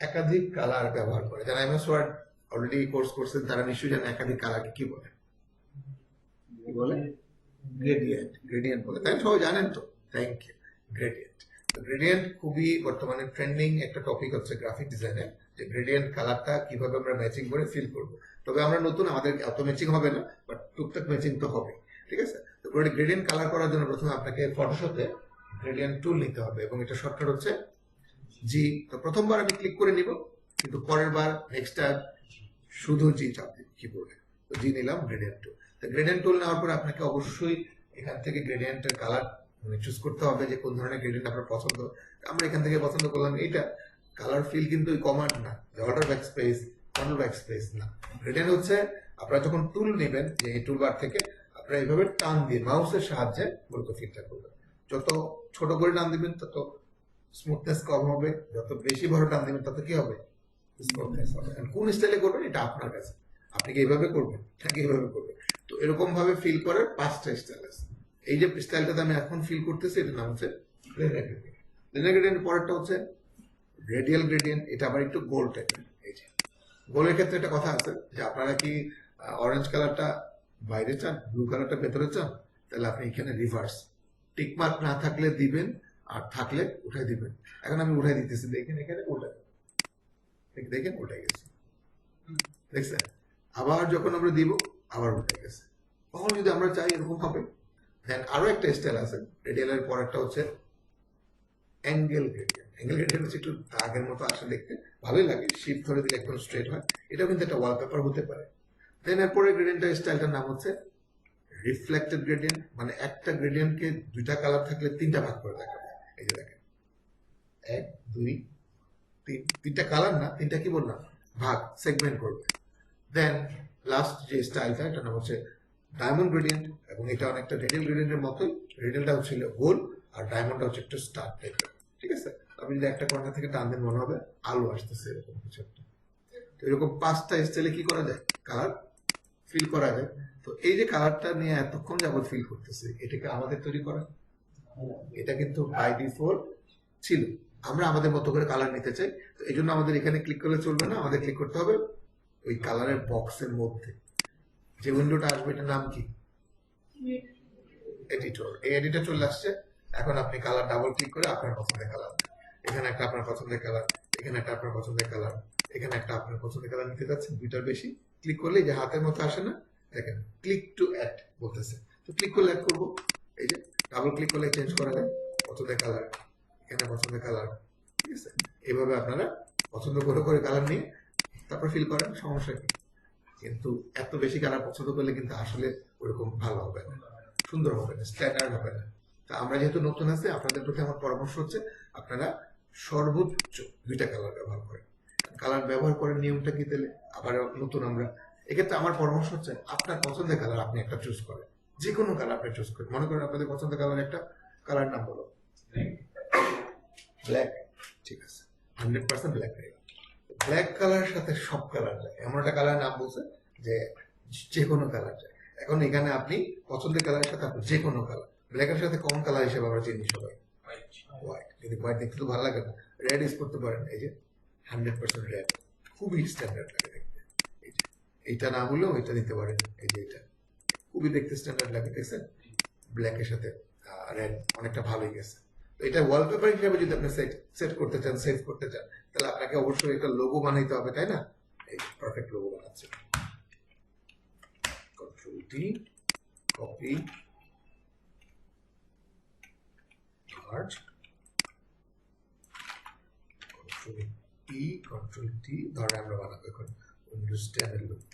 একাধিক কালার ব্যবহার করে। যারা এমএস ওয়ার্ড অলরেডি কোর্স করছেন তারা নিশ্চয়ই জানেন একাধিক কালারকে কি বলে। কি বলে? গ্রেডিয়েন্ট। গ্রেডিয়েন্ট বলে, তাই সবাই জানেন তো? Thank you. গ্রেডিয়েন্ট। গ্রেডিয়েন্ট খুবই বর্তমানে ট্রেন্ডিং একটা টপিক হচ্ছে গ্রাফিক ডিজাইনে, যে গ্রেডিয়েন্ট কালারটা কিভাবে আমরা ম্যাচিং করে ফিল করব। তবে আমরা নতুন, আমাদের অত ম্যাচিং হবে না, বাট টুকটাক ম্যাচিং তো হবে। ঠিক আছে, তো গ্রেডিয়েন্ট কালার করার জন্য প্রথমে আপনাকে ফটোশপে গ্রেডিয়েন্ট টুল নিতে হবে, এবং এটা শর্টকাট হচ্ছে জি। তো প্রথমবার আমি ক্লিক করে নিব, কিন্তু পরের বার নেক্সট টাইম শুধু জি চাপ দিব কিবোর্ডে। তো জি নিলাম, গ্রেডিয়েন্ট টুল। তো গ্রেডিয়েন্ট টুল নেওয়ার পর আপনাকে অবশ্যই এখান থেকে গ্রেডিয়েন্টের কালার মানে চুজ করতে হবে, যে কোন ধরনের গ্রেডিয়েন্ট আপনার পছন্দ। আমরা এখান থেকে পছন্দ করলাম এইটা। কালার ফিল কিন্তু ওই কমান্ড না, order back space, control back space না। গ্রেডিয়েন্ট হচ্ছে আপনারা যখন টুল নেবেন, যে এই টুল বার থেকে আপনারা এইভাবে টান দিয়ে মাউসের সাহায্যে মূলত ফিলটা করবেন। যত ছোট করে টান দিবেন তত স্মুথনেস কম হবে, যত বেশি বড় টান দিবেন তত কি হবে, স্মুথনেস হবে। কোন স্টাইলে করবেন এটা আপনার কাছে, আপনি কি এইভাবে করবেন নাকি এইভাবে করবেন। তো এরকম ভাবে ফিল করার 5টা স্টাইল আছে। এই যে স্টাইলটাতে আমি এখন ফিল করতেছি, এটার নাম হচ্ছে লিনিয়ার গ্রেডিয়েন্ট। লিনিয়ার গ্রেডিয়েন্ট পরেরটা হচ্ছে রেডিয়াল গ্রেডিয়েন্ট। এটা আবার একটু গোল টাইপের। এই যে গোলের ক্ষেত্রে একটা কথা আছে, যে আপনারা কি অরেঞ্জ কালারটা বাইরে চান, ব্লু কালারটা ভেতরে চান, তাহলে আপনি এখানে রিভার্স টিকমার্ক না থাকলে দিবেন, আর থাকলে উঠাই দিবেন। এখন আমি উঠাই দিতেছি, দেখেন এখানে উঠাই, দেখেন উঠে গেছে, দেখছেন? আবার যখন আমরা দিব আবার উঠে গেছে। তখন যদি আমরা চাই এরকম হবে, দেন আরো একটা স্টাইল আছে রেডিয়ালের পরেরটা হচ্ছে অ্যাঙ্গেল গ্রেডিয়েন্ট। অ্যাঙ্গেল গ্রেডিয়েন্ট হচ্ছে একটু দাগের মতো আসে দেখতে, ভালোই লাগে, শিফট ধরে দিলে একদম স্ট্রেট হয়। এটাও কিন্তু একটা ওয়ালপেপার হতে পারে। দেন এরপরে গ্রেডিয়েন্টের স্টাইলটার নাম হচ্ছে রিফ্লেক্টেড গ্রেডিয়েন্ট, মানে একটা গ্রেডিয়েন্টকে দুইটা কালার থাকলে তিনটা ভাগ করে দেখাবে। এই যে দেখেন, 1 2 3, তিনটা কালার না, তিনটা কি বললাম ভাগ, সেগমেন্ট করবে। দেন লাস্ট যে স্টাইলটা, এটা নাম হচ্ছে ডায়মন্ড গ্রেডিয়েন্ট, এবং এটা অনেকটা রেডিয়াল গ্রেডিয়েন্টের মতোই। রেডিয়ালটা হচ্ছে গোল, আর ডায়মন্ডটা হচ্ছে একটু স্টার টাইপের। ঠিক আছে, আপনি যদি একটা কর্নার থেকে টান দেন মনে হবে আলো আসতেছে, এরকম কিছু একটা। তো এরকম 5টা স্টাইলে কি করা যায়, কালার ফিল করা যায়। তো এই যে কালারটা নিয়ে এতক্ষণ যাবত ফিল করতেছে, এটাকে আমাদের তৈরি করা, এটা কিন্তু বাই ডিফল্ট ছিল। আমরা আমাদের মতো করে কালার নিতে চাই, তো এই জন্য আমাদের এখানে ক্লিক করলে চলবে না, আমাদের ক্লিক করতে হবে ওই কালারের বক্সের মধ্যে। যে উইন্ডোটা আসবে এটার নাম কি, এডিটর। এই এডিটর চলে আসছে। এখন আপনি কালার ডাবল ক্লিক করে আপনার পছন্দের কালার, এখানে একটা আপনার পছন্দের কালার, এখানে একটা আপনার পছন্দের কালার, এখানে একটা আপনার পছন্দের কালার নিতে যাচ্ছেন, দুইটার বেশি ক্লিক করলে যে হাতের মতো আসে না, দেখেন ক্লিক টু অ্যাড বলতেছে, তো ক্লিক করলে অ্যাড করবো, এই যে ডাবল ক্লিক করলে চেঞ্জ করা যায় পছন্দের কালার, এখানে পছন্দের কালার, ঠিক আছে। এইভাবে আপনারা পছন্দ করে করে কালার নিয়ে তারপর ফিল করেন, সমস্যা কি। কিন্তু এত বেশি কালার পছন্দ করলে কিন্তু আসলে ওরকম ভালো হবে না, সুন্দর হবে না, স্ট্যান্ডার্ড হবে না। তা আমরা যেহেতু নতুন আছি, আপনাদের প্রতি আমার পরামর্শ হচ্ছে আপনারা সর্বোচ্চ 2টা কালার ব্যবহার করেন। কালার ব্যবহার করার নিয়মটা কি তাহলে আবার নতুন আমরা, এক্ষেত্রে আমার পরামর্শ হচ্ছে আপনার পছন্দের কালার আপনি একটা চুজ করেন, যে কোনো কালার আপনি চুজ করেন। মনে করেন আপনাদের পছন্দের কালার একটা, কালার নাম বলো ব্ল্যাক, ঠিক আছে, 100% ব্ল্যাক হয়ে গেল। ব্ল্যাক কালারের সাথে সব কালার যায়, এমন একটা কালার নাম বলছে যে যে কোনো কালার যায়। এখন এখানে আপনি পছন্দের কালারের সাথে আপনি যে কোনো কালার, ব্ল্যাকের সাথে কমন কালার হিসেবে আমরা চিনি সবাই হোয়াইট, কিন্তু হোয়াইট দেখতে তো ভালো লাগে না, রেড ইউজ করতে পারেন, এই যে 100% রেড, খুবই স্ট্যান্ডার্ড লাগে দেখতে। এই যে এইটা না হলেও এটা নিতে পারেন, এই যে এটা খুবই দেখতে স্ট্যান্ডার্ড লাগে, দেখছেন ব্ল্যাকের সাথে রেড অনেকটা ভালোই গেছে। তো এটা ওয়ালপেপার হিসেবে যদি আপনি সেট করতে চান, সেভ করতে চান, তাহলে আপনাকে অবশ্যই একটা লোগো বানাইতে হবে, তাই না। এই পারফেক্ট লোগো বানাচ্ছে, control T, copy, merge, control T, ধরে আমরা বানাবো এখন উইন্ডোজ 10 এর লোগো।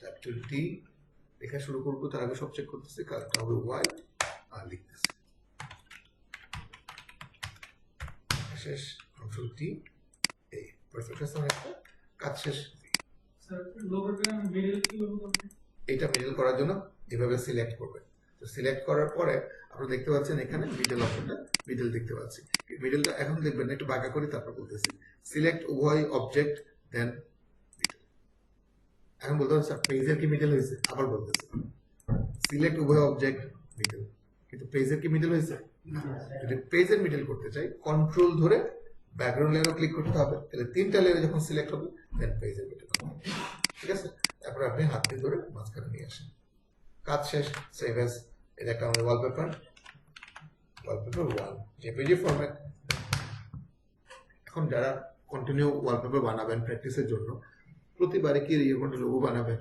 কন্ট্রোল টি লেখা শুরু করবো, তার আগে সব চেক করতেছি, কালারটা হবে হোয়াইট, আর লিখতেছি শেষ, কন্ট্রোল টি, এই পারফেক্ট আছে একটা কাজ শেষ। এটা মিডল করার জন্য এভাবে সিলেক্ট করবেন, তো সিলেক্ট করার পরে আপনারা দেখতে পাচ্ছেন এখানে মিডল অপশনটা, মিডল দেখতে পাচ্ছি, মিডলটা এখন দেখবেন একটু বাঁকা করে তারপর বলতেছি সিলেক্ট উভয় অবজেক্ট দেন মিডল। এখন বলতে পারছেন স্যার পেজের কি মিডল হয়েছে, আবার বলতেছি সিলেক্ট উভয় অবজেক্ট মিডল, কিন্তু পেজের কি মিডল হয়েছে না। যদি পেজের মিডল করতে চাই কন্ট্রোল ধরে ব্যাকগ্রাউন্ড লেয়ারও ক্লিক করতে হবে, তাহলে 3টা লেয়ারে যখন সিলেক্ট হবে দেন পেজের মিডল হবে, ঠিক আছে। তারপর আপনি হাত দিয়ে ধরে মাঝখানে নিয়ে আসেন, কাজ শেষ, সেভ অ্যাজ। এটা একটা আমাদের ওয়ালপেপার, ওয়ালপেপার 1 জেপিজি ফরম্যাট। এখন যারা কন্টিনিউ ওয়ালপেপার বানাবেন প্র্যাকটিসের জন্য, প্রতিবারে কি এরকম লোগো বানাবেন,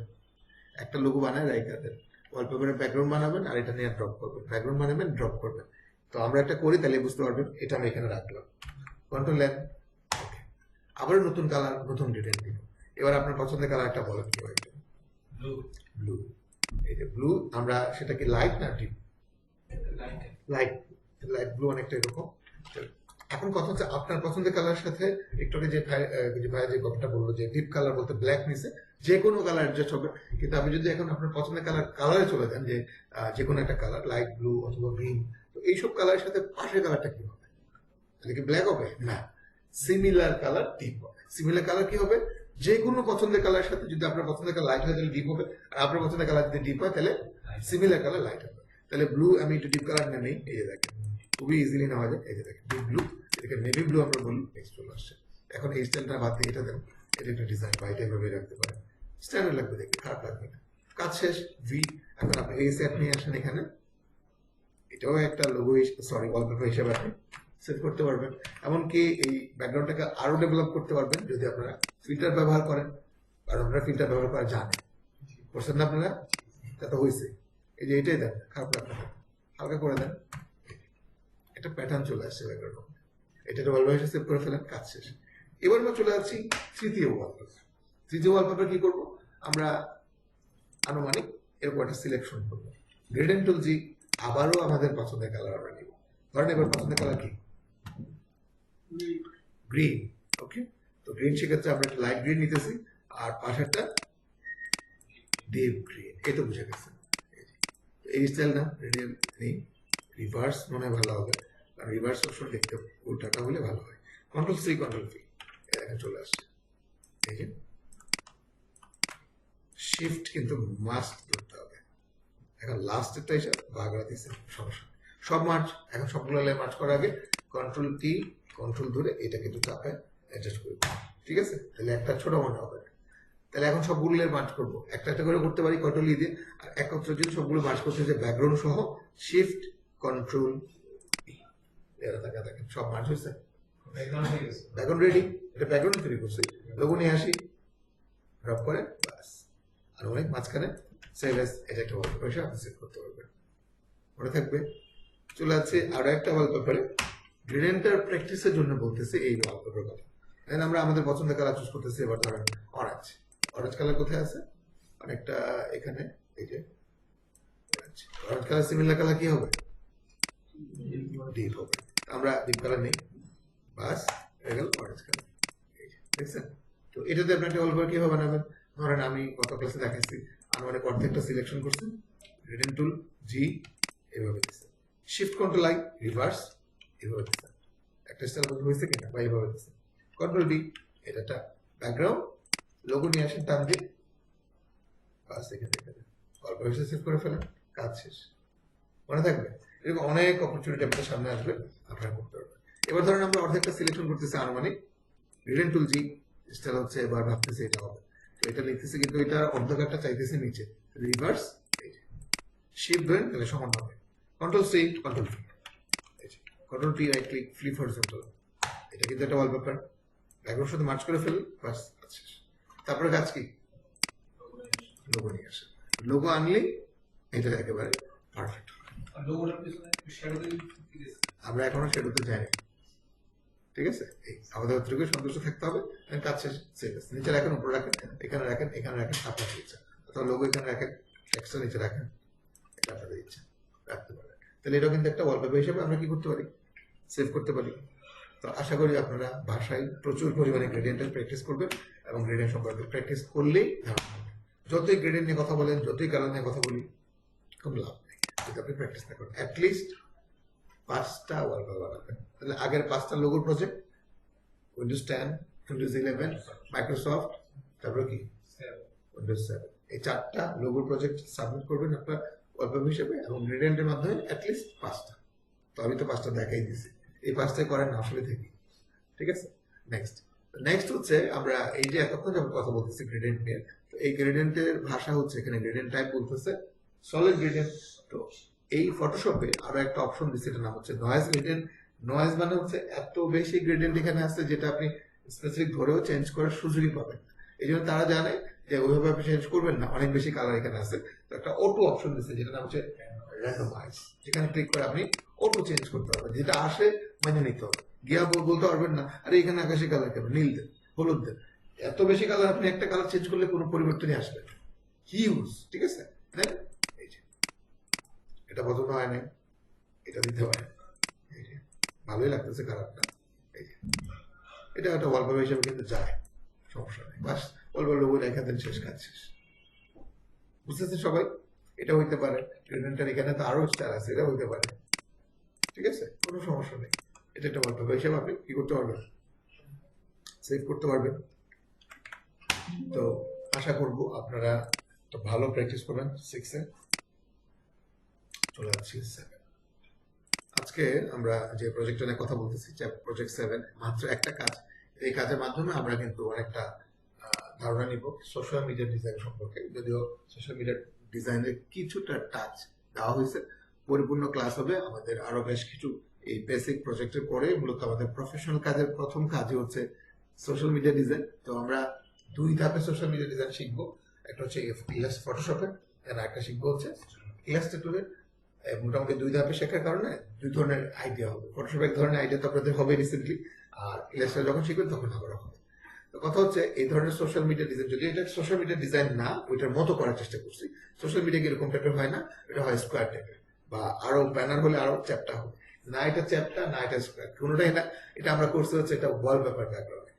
একটা লোগো বানায় রাইকাদের ওয়ালপেপারের ব্যাকগ্রাউন্ড বানাবেন আর এটা নিয়ে ড্রপ করবেন, ব্যাকগ্রাউন্ড বানাবেন ড্রপ করবেন। তো আমরা একটা করি তাহলে বুঝতে পারবেন, এটা আমি এখানে রাখলাম, কন্ট্রোল এন, ওকে, আবার নতুন কালার, নতুন ডিটেইল দিব। এবার আপনার পছন্দের কালারটা বলেন কি হয়, ব্লু, ব্লু, এই যে ব্লু, আমরা সেটা কি লাইট না ডিপ, লাইট, লাইট ব্লু অনেকটা এরকম। এখন কথা হচ্ছে আপনার পছন্দের কালারের সাথে একটু আগে যে ভাই যে কথাটা বললো যে ডিপ কালার বলতে ব্ল্যাক নিছে, যে কোনো কালার অ্যাডজাস্ট হবে। কিন্তু আপনি যদি এখন আপনার পছন্দের কালারে চলে যান, যে কোনো একটা কালার লাইট ব্লু অথবা গ্রিন, তো এইসব কালারের সাথে পাশের কালারটা কি হবে, তাহলে কি ব্ল্যাক হবে না, সিমিলার কালার ডিপ হবে। সিমিলার কালার কি হবে, যে কোনো পছন্দের কালারের সাথে, যদি আপনার পছন্দের কালার লাইট হয় তাহলে ডিপ হবে, আর আপনার পছন্দের কালার যদি ডিপ হয় তাহলে সিমিলার কালার লাইট হবে। তাহলে ব্লু আমি একটু ডিপ কালার নেই, এই যে দেখেন খুবই ইজিলি নেওয়া যায়, এই যে দেখেন ডিপ ব্লু, এটাকে নেভি ব্লু আমরা বলি, টেক্সট চলে আসছে। এখন এই স্টাইলটা বাদ দিয়ে এটা দেন, এটা একটা ডিজাইন বা এটা এভাবে রাখতে পারেন, স্ট্যান্ডার্ড লাগবে দেখতে, খারাপ লাগবে না। কাজ শেষ, ভি। এখন আপনি এই সেট নিয়ে আসেন এখানে, এটাও একটা লোগো, সরি ওয়ালপেপার হিসেবে আপনি সেট করতে পারবেন। এমনকি এই ব্যাকগ্রাউন্ডটাকে আরো ডেভেলপ করতে পারবেন যদি আপনারা ফিল্টার ব্যবহার করেন, কারণ আপনারা ফিল্টার ব্যবহার করা জানেন, করছেন না আপনারা, তা তো হয়েছে। এই যে এটাই দেন, খারাপ লাগবে না, হালকা করে দেন, একটা প্যাটার্ন চলে আসছে ব্যাকগ্রাউন্ড, এটা ওয়ালপেপার সেভ করে ফেলেন, কাজ শেষ। এবার আমরা চলে যাচ্ছি তৃতীয় ওয়ালপেপার। তৃতীয় ওয়ালপেপার কি করবো, আমরা আনুমানিক এরকম একটা সিলেকশন করবো, গ্রেডিয়েন্ট টুল জি, আবারও আমাদের পছন্দের কালার আমরা নিব। ধরেন এবার পছন্দের কালার কি, গ্রিন, ওকে। তো গ্রিন সেক্ষেত্রে আমরা একটা লাইট গ্রিন নিতেছি, আর পাশেরটা ডিপ গ্রিন, এই তো বুঝে গেছে। এই স্টাইল না, রেডিয়াল নেই, রিভার্স মনে হয় ভালো হবে, কারণ রিভার্স অপশন দেখতে উল্টাটা হলে ভালো হয়। কন্ট্রোল সি, কন্ট্রোল ভি, এখানে চলে আসছে। এই যে শিফট কিন্তু মাস্ট ধরতে হবে। এখন লাস্টেরটা হিসাব বাগড়া দিচ্ছে, সমস্যা সব মার্চ, এখন সবগুলো মার্চ করার আগে কন্ট্রোল টি, কন্ট্রোল ধরে এটা কিন্তু চাপে অ্যাডজাস্ট করবো, ঠিক আছে। তাহলে একটা ছোট মনে হবে, তাহলে এখন সবগুলো মার্চ করবো, একটা একটা করে করতে পারি কন্ট্রোল ই দিয়ে, আর একত্র যদি সবগুলো মার্চ করতে যে ব্যাকগ্রাউন্ড সহ শিফট কন্ট্রোল দেখেন সব মার্চ হয়েছে, ব্যাকগ্রাউন্ড রেডি, এটা ব্যাকগ্রাউন্ড তৈরি করছি, লোগো নিয়ে আসি, ড্রপ করে বাস, আনুমানিক মাঝখানে সেভ এস, এটা একটা ওয়ালপেপার হিসেবে আপনি সেভ করতে পারবেন। মনে থাকবে। চলে যাচ্ছে আরো একটা ওয়ালপেপারে, গ্রেডিয়েন্টের প্র্যাকটিসের জন্য বলতেছে এই ওয়ালপেপার কথা। দেন আমরা আমাদের পছন্দের কালার চুজ করতেছি, এবার ধরেন অরেঞ্জ। অরেঞ্জ কালার কোথায় আছে? অনেকটা এখানে, এই যে অরেঞ্জ কালার সিমিলার কালার কি হবে? ডিপ হবে। আমরা ডিপ কালার নেই, বাস হয়ে গেল অরেঞ্জ কালার। দেখছেন? তো এটাতে আপনি একটা ওয়ালপেপার কিভাবে বানাবেন? ধরেন আমি গত ক্লাসে দেখাচ্ছি, আনুমানিক অর্ধেকটা সিলেকশন করছেন, গ্রেডিয়েন্ট টুল জি এভাবে দিচ্ছেন, শিফট কন্ট্রোল আই রিভার্স এভাবে দিচ্ছেন, একটা স্টাইল বদল হয়েছে কিনা বা এইভাবে দিচ্ছেন, কন্ট্রোল ডি, এটা ব্যাকগ্রাউন্ড লোগো নিয়ে আসেন টান দিয়ে, বাস এখানে ওয়ালপেপার সেভ করে ফেলেন, কাজ শেষ। মনে থাকবে? এরকম অনেক অপরচুনিটি আপনার সামনে আসবে, আপনারা করতে পারবেন। এবার ধরেন আমরা অর্ধেকটা সিলেকশন করতেছি, আনুমানিক গ্রেডিয়েন্ট টুল জি স্টাইল হচ্ছে, এবার ভাবতেছি এটা হবে, তো এটা লিখতেছি কিন্তু এটা অর্ধেকটা চাইতেছে নিচে, রিভার্স শিফট ধরেন তাহলে সমান হবে, control C control V, control T right click flip horizontal, এটা কিন্তু একটা ওয়ালপেপার, ব্যাকগ্রাউন্ড সাথে মার্চ করে ফেলুন, বাস কাজ শেষ। তারপরে কাজ কি? লোগো নিয়ে আসে, লোগো আনলেই এটা একেবারে পারফেক্ট। আমরা এখনো শ্যাডোতে যাইনি, ঠিক আছে? আমাদের অতটুকু সন্তুষ্ট থাকতে হবে, কাজ শেষ, সেভ এস। নিচে রাখেন, উপরে রাখেন, এখানে রাখেন, এখানে রাখেন, আপনার ইচ্ছা, অথবা লোগো এখানে রাখেন, টেক্সটটা নিচে রাখেন, এটা আপনাদের ইচ্ছা, রাখতে পারেন। তাহলে এটা কিন্তু একটা ওয়ালপেপার হিসেবে আমরা কি করতে পারি? সেভ করতে পারি। তো আশা করি আপনারা ভাষায় প্রচুর পরিমাণে গ্রেডিয়েন্টের প্র্যাকটিস করবেন, এবং গ্রেডিয়েন্ট সম্পর্কে প্র্যাকটিস করলেই ধারণা হবে। যতই গ্রেডিয়েন্ট নিয়ে কথা বলেন, যতই কালার নিয়ে কথা বলি, কোনো লাভ নেই যদি আপনি প্র্যাকটিস না করেন। অ্যাটলিস্ট 5টা ওয়ালপেপার বানাবেন। তাহলে আগের 5টা লোগোর প্রজেক্ট, উইন্ডোজ 10, উইন্ডোজ 11, মাইক্রোসফট, তারপরে কি উইন্ডোজ 7, এই 4টা লোগোর প্রজেক্ট সাবমিট করবেন আপনার ওয়ালপেপার হিসেবে, এবং গ্রেডিয়েন্টের মাধ্যমে অ্যাটলিস্ট 5টা। তো আমি তো 5টা দেখাই দিয়েছি, এই 5টাই করেন আসলে থেকে, ঠিক আছে? নেক্সট হচ্ছে আমরা এই যে এতক্ষণ যখন কথা বলতেছি গ্রেডিয়েন্ট নিয়ে, তো এই গ্রেডিয়েন্টের ভাষা হচ্ছে, এখানে গ্রেডিয়েন্ট টাইপ বলতেছে সলিড গ্রেডিয়েন্ট। তো এই ফটোশপে আরো একটা অপশন দিচ্ছে, এটার নাম হচ্ছে নয়েজ গ্রেডিয়েন্ট। নয়েজ মানে হচ্ছে এত বেশি গ্রেডিয়েন্ট এখানে আছে যেটা আপনি স্পেসিফিক ধরেও চেঞ্জ করার সুযোগই পাবেন। এই জন্য তারা জানে যে ওইভাবে আপনি চেঞ্জ করবেন না, অনেক বেশি কালার এখানে আছে। তো একটা অটো অপশন দিচ্ছে যেটা নাম হচ্ছে র্যান্ডমাইজ, যেখানে ক্লিক করে আপনি অটো চেঞ্জ করতে পারবেন, যেটা আসে মেনে নিতে হবে, গিয়া বলতে পারবেন না আরে এখানে আকাশি কালার কেন, নীল দেন, হলুদ দেন। এত বেশি কালার, আপনি একটা কালার চেঞ্জ করলে কোনো পরিবর্তনই আসবে না, হিউজ, ঠিক আছে? এই যে এটা পছন্দ হয় নাই, এটা দিতে হয়, এই যে ভালোই লাগতেছে কালারটা, এই যে এটা একটা ওয়ালপেপার হিসেবে কিন্তু যায়, সমস্যা নেই, বাস ওয়ালপেপার লোগো লেখা দেন, শেষ, কাজ শেষ। বুঝতেছে সবাই? এটা হইতে পারে গ্রেডিয়েন্টের, এখানে তো আরো স্টাইল আছে, এটা হইতে পারে, ঠিক আছে? কোনো সমস্যা নেই, এটা একটা ওয়ালপেপার হিসেবে আপনি কি করতে পারবেন? সেভ করতে পারবেন। তো আশা করব আপনারা তো ভালো প্র্যাকটিস করবেন 6-এ। চলে যাচ্ছি 7। আজকে আমরা যে প্রজেক্ট নিয়ে কথা বলতেছি, প্রজেক্ট 7, মাত্র একটা কাজ। এই কাজের মাধ্যমে আমরা কিন্তু অনেকটা ধারণা নিব সোশ্যাল মিডিয়া ডিজাইন সম্পর্কে, যদিও সোশ্যাল মিডিয়া ডিজাইনের কিছুটা টাচ দেওয়া হয়েছে। পরিপূর্ণ ক্লাস হবে আমাদের আরো বেশ কিছু, এই বেসিক প্রজেক্টের পরে মূলত আমাদের প্রফেশনাল কাজের প্রথম কাজই হচ্ছে সোশ্যাল মিডিয়া ডিজাইন। তো আমরা 2 ধাপে সোশ্যাল মিডিয়া ডিজাইন শিখবো, একটা হচ্ছে ইলাস্ট্রেটর ফটোশপে, আর একটা শিখবো হচ্ছে ইলাস্ট্রেটরে। মোটামুটি 2 ধাপে শেখার কারণে 2 ধরনের আইডিয়া হবে। ফটোশপ এক ধরনের আইডিয়া তো আপনাদের হবে রিসেন্টলি, আর ইলাস্ট্রেটর যখন শিখবেন তখন আবার হবে। তো কথা হচ্ছে এই ধরনের সোশ্যাল মিডিয়া ডিজাইন, যদি এটা সোশ্যাল মিডিয়া ডিজাইন না, ওইটার মতো করার চেষ্টা করছি। সোশ্যাল মিডিয়া এরকম টাইপের হয় না, এটা হয় স্কোয়ার টাইপের, বা আরো ব্যানার হলে আরো চ্যাপ্টা হবে, না এটা চ্যাপ্টা না এটা স্কোয়ার, কোনোটাই না। এটা আমরা করছি হচ্ছে এটা ওয়ালপেপার ব্যাকগ্রাউন্ডে,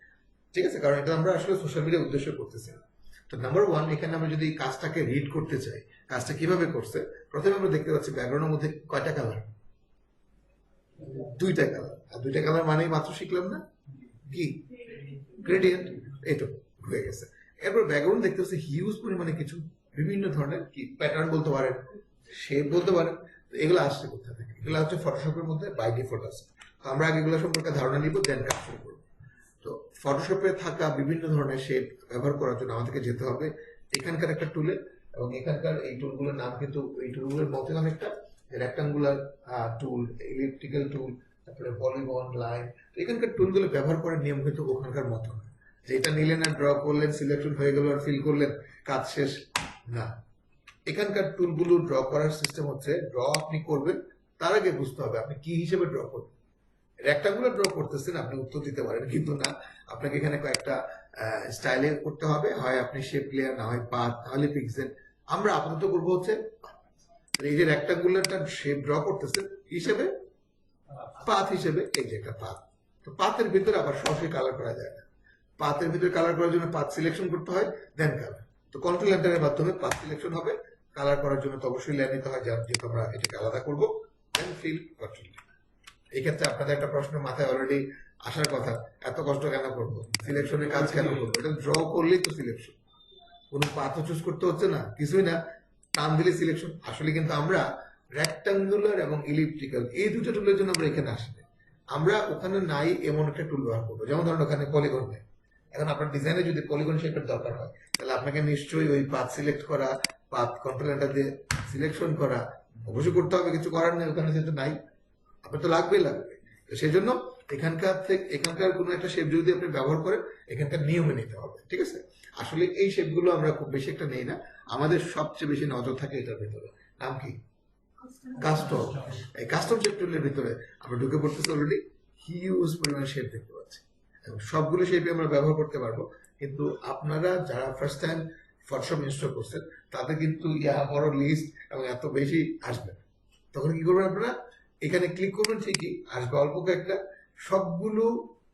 ঠিক আছে? কারণ এটা আমরা আসলে সোশ্যাল মিডিয়া উদ্দেশ্য করতেছি না। তো নাম্বার 1, এখানে আমরা যদি কাজটাকে রিড করতে চাই, কাজটা কিভাবে করছে, প্রথমে আমরা দেখতে পাচ্ছি ব্যাকগ্রাউন্ডের মধ্যে কয়টা কালার? 2টা কালার। আর 2টা কালার মানেই মাত্র শিখলাম না কি? গ্রেডিয়েন্ট। এই তো হয়ে গেছে। এরপর ব্যাকগ্রাউন্ড দেখতে পাচ্ছি হিউজ পরিমাণে কিছু বিভিন্ন ধরনের কি প্যাটার্ন বলতে পারেন, শেপ বলতে পারেন। তো এগুলো আসছে কোথা থেকে? এগুলো হচ্ছে ফটোশপের মধ্যে বাই ডিফল্ট আছে। তো আমরা আগে এগুলো সম্পর্কে ধারণা নিব, দেন কাজ শুরু করবো। তো ফটোশপে থাকা বিভিন্ন ধরনের শেড ব্যবহার করার জন্য আমাদেরকে যেতে হবে এখানকার একটা টুলে, এবং এখানকার এই টুলগুলোর নাম কিন্তু এই টুলগুলোর মধ্যে অনেকটা রেক্টাঙ্গুলার টুল, ইলেকট্রিক্যাল টুল, তারপরে পলিগন, লাইন। এখানকার টুলগুলো ব্যবহার করার নিয়ম কিন্তু ওখানকার মতো না, যে এটা নিলেন আর ড্র করলেন, সিলেকশন হয়ে গেল আর ফিল করলেন, কাজ শেষ, না, এখানকার টুলগুলো ড্র করার সিস্টেম হচ্ছে ড্র আপনি করবেন তার আগে বুঝতে হবে আপনি কি হিসেবে ড্র করবেন। রেক্টাঙ্গুলার ড্র করতেছেন আপনি উত্তর দিতে পারেন, কিন্তু না, আপনাকে এখানে কয়েকটা স্টাইলে করতে হবে, হয় আপনি শেপ লেয়ার, না হয় পাথ, নাহলে পিক্সেল। আমরা আপাতত করবো হচ্ছে এই যে রেক্টাঙ্গুলারটা শেপ ড্র করতেছেন হিসেবে, পাথ হিসেবে, এই যে একটা পাথ। তো পাথের ভিতরে আবার সরাসরি কালার করা যায় না, পাথের ভিতরে কালার করার জন্য পাথ সিলেকশন করতে হয়, দেন কালার। তো কন্ট্রোল এন্টারের মাধ্যমে পাথ সিলেকশন হবে, কালার করার জন্য তো অবশ্যই লেয়ার নিতে হয়, যার যেহেতু আমরা এটাকে আলাদা করবো, দেন ফিল কন্ট্রোল। এই ক্ষেত্রে আপনাদের একটা প্রশ্ন মাথায় অলরেডি আসার কথা, এত কষ্ট কেন করবো, সিলেকশনের কাজ কেন করবো? এটা ড্র করলেই তো সিলেকশন, কোনো পাথও চুজ করতে হচ্ছে না, কিছুই না, টান দিলে সিলেকশন। আসলে কিন্তু আমরা রেক্টাঙ্গুলার এবং ইলিপ্টিক্যাল এই দুটো টুলের জন্য আমরা এখানে আসি, আমরা ওখানে নাই এমন একটা টুল ব্যবহার করবো। যেমন ধরুন ওখানে পলিগন নেই, এখন আপনার ডিজাইনে যদি পলিগন শেপের দরকার হয়, তাহলে আপনাকে নিশ্চয়ই ওই পাথ সিলেক্ট করা, পাথ কন্ট্রোল এন্টার দিয়ে সিলেকশন করা অবশ্যই করতে হবে, কিছু করার নেই, ওখানে যেহেতু নাই আপনার তো লাগবেই লাগবে। সেই জন্য এখানকার কোনো একটা শেপ যদি আপনি ব্যবহার করেন, এখানকার নিয়মে নিতে হবে, ঠিক আছে? আসলে এই শেপগুলো আমরা খুব বেশি একটা নেই না, আমাদের সবচেয়ে বেশি নজর থাকে এটার ভিতরে, নাম কি? কাস্টম। এই কাস্টম শেপ টুলের ভিতরে আমরা ঢুকে পড়তেছি, অলরেডি হিউজ পরিমাণ শেপ দেখতে পাচ্ছি, এবং সবগুলো শেপে আমরা ব্যবহার করতে পারবো। কিন্তু আপনারা যারা ফার্স্ট টাইম ফটোশপ ইনস্টল করছেন, তাদের কিন্তু ইয়া বড় লিস্ট এবং এত বেশি আসবে না। তখন কি করবেন আপনারা? এখানে ক্লিক করবেন, ঠিকই আসবে অল্প কয়েকটা, সবগুলো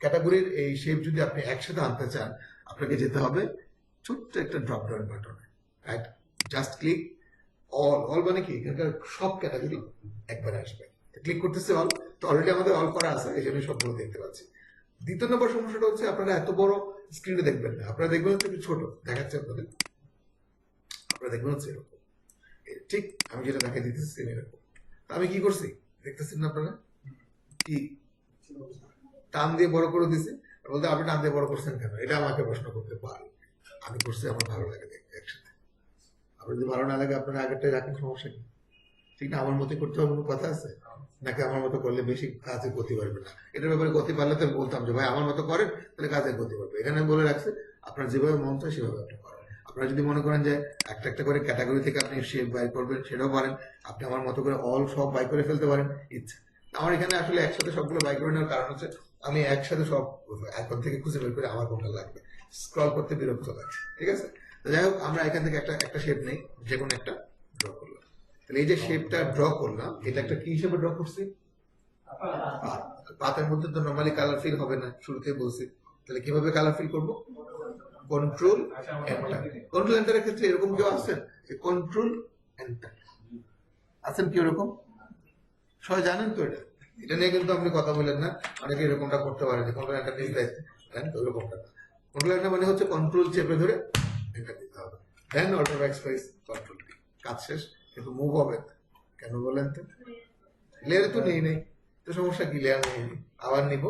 ক্যাটাগরির এই শেপ যদি আপনি একসাথে আনতে চান, আপনাকে যেতে হবে ছোট্ট একটা ড্রপ ডাউন বাটনে, right? Just click all. All মানে কি? এখানকার সব ক্যাটাগরি একবারে আসবে। ক্লিক করতেছে অল, তো অলরেডি আমাদের অল করা আছে, এই জন্য সবগুলো দেখতে পাচ্ছি। দ্বিতীয় নম্বর সমস্যাটা হচ্ছে আপনারা এত বড় স্ক্রিনে দেখবেন না, আপনারা দেখবেন হচ্ছে একটু ছোট দেখাচ্ছে আপনাদের, আপনারা দেখবেন হচ্ছে এরকম, ঠিক আমি যেটা দেখাই দিতেছি এরকম। আমি কি করছি দেখতেছেন না আপনারা? কি টান দিয়ে বড় করে দিছি, বলতে আপনি টান দিয়ে বড় করছেন কেন, এটা আমাকে প্রশ্ন করতে পারে। আমি করছি আমার ভালো লাগে দেখতে একসাথে। আপনার যদি ভালো না লাগে আপনারা আগেরটাই রাখেন, সমস্যা কি? ঠিক না? আমার মতো করতে হবে কোনো কথা আছে নাকি? আমার মতো করলে বেশি কাজে গতি বাড়বে না? এটার ব্যাপারে গতি বাড়লে তো বলতাম যে ভাই আমার মতো করেন, তাহলে কাজের গতি বাড়বে। এখানে বলে রাখছে আপনার যেভাবে মন চায় সেভাবে আপনি করেন। আপনারা যদি মনে করেন যে একটা একটা করে ক্যাটাগরি থেকে আপনি শেপ বাই করবেন, সেটাও পারেন। আপনি আমার মতো করে অল সব বাই করে ফেলতে পারেন, ইচ্ছা। আমার এখানে আসলে একসাথে সবগুলো বাই করে নেওয়ার কারণ হচ্ছে আমি একসাথে সব এখন থেকে খুঁজে বের করে আমার কোনটা লাগবে, স্ক্রল করতে বিরক্ত লাগছে, ঠিক আছে? তো যাই হোক, আমরা এখান থেকে একটা শেপ নেই, যে কোনো একটা ড্র করলাম। তাহলে এই যে শেপটা ড্র করলাম, এটা একটা কি হিসেবে ড্র করছি? পাতের মধ্যে তো নরমালি কালার ফিল হবে না, শুরুতেই বলছি। তাহলে কিভাবে কালার ফিল করবো? Control enter. কন্ট্রোল এন্টারের ক্ষেত্রে এরকম কেউ আছেন? কন্ট্রোল এন্টার আছেন কি এরকম? সবাই জানেন তো এটা? এটা নিয়ে কিন্তু আপনি কথা বলেন না, অনেকে এরকমটা করতে পারে যে কন্ট্রোল এন্টার নিজ দায়িত্ব, জানেন তো এরকমটা? কন্ট্রোল এন্টার মানে হচ্ছে কন্ট্রোল চেপে ধরে এন্টার দিতে হবে, দেন অল্টার ব্যাকস্পেস কন্ট্রোল, কাজ শেষ। কিন্তু মুভ হবে না কেন বলেন তো? লেয়ার তো নেই নেই, তো সমস্যা কি? লেয়ার নেই, আবার নিব।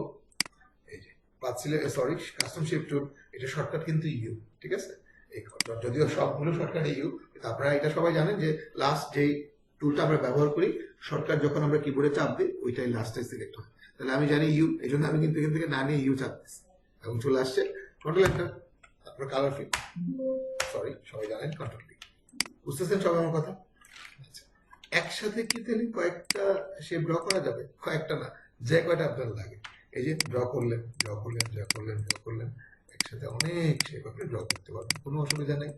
এই যে পাচ্ছিলে, সরি, কাস্টম শেপ টুল, এটা শর্টকাট কিন্তু ইউ, ঠিক আছে? এই যদিও সবগুলো শর্টকাট ইউ, কিন্তু আপনারা এটা সবাই জানেন যে লাস্ট যেই টুলটা আমরা ব্যবহার করি, শর্টকাট যখন আমরা কিবোর্ডে চাপ দিই, ওইটাই লাস্টে সিলেক্ট হয়। তাহলে আমি জানি ইউ, এই জন্য আমি কিন্তু এখান থেকে না নিয়ে ইউ চাপতেছি, এবং চলে আসছে কন্ট্রোল এন্টার। আপনার কালার ফিল, সরি সবাই জানেন কন্ট্রোল ডি। বুঝতেছেন সবাই আমার কথা? একসাথে কি তাহলে কয়েকটা শেপ ড্র করা যাবে? কয়েকটা না, যে কয়টা আপনার লাগে। এই যে ড্র করলেন, ড্র করলেন, ড্র করলেন, ড্র করলেন, একসাথে অনেক শেপ আপনি ড্র করতে পারবেন, কোনো অসুবিধা নেই।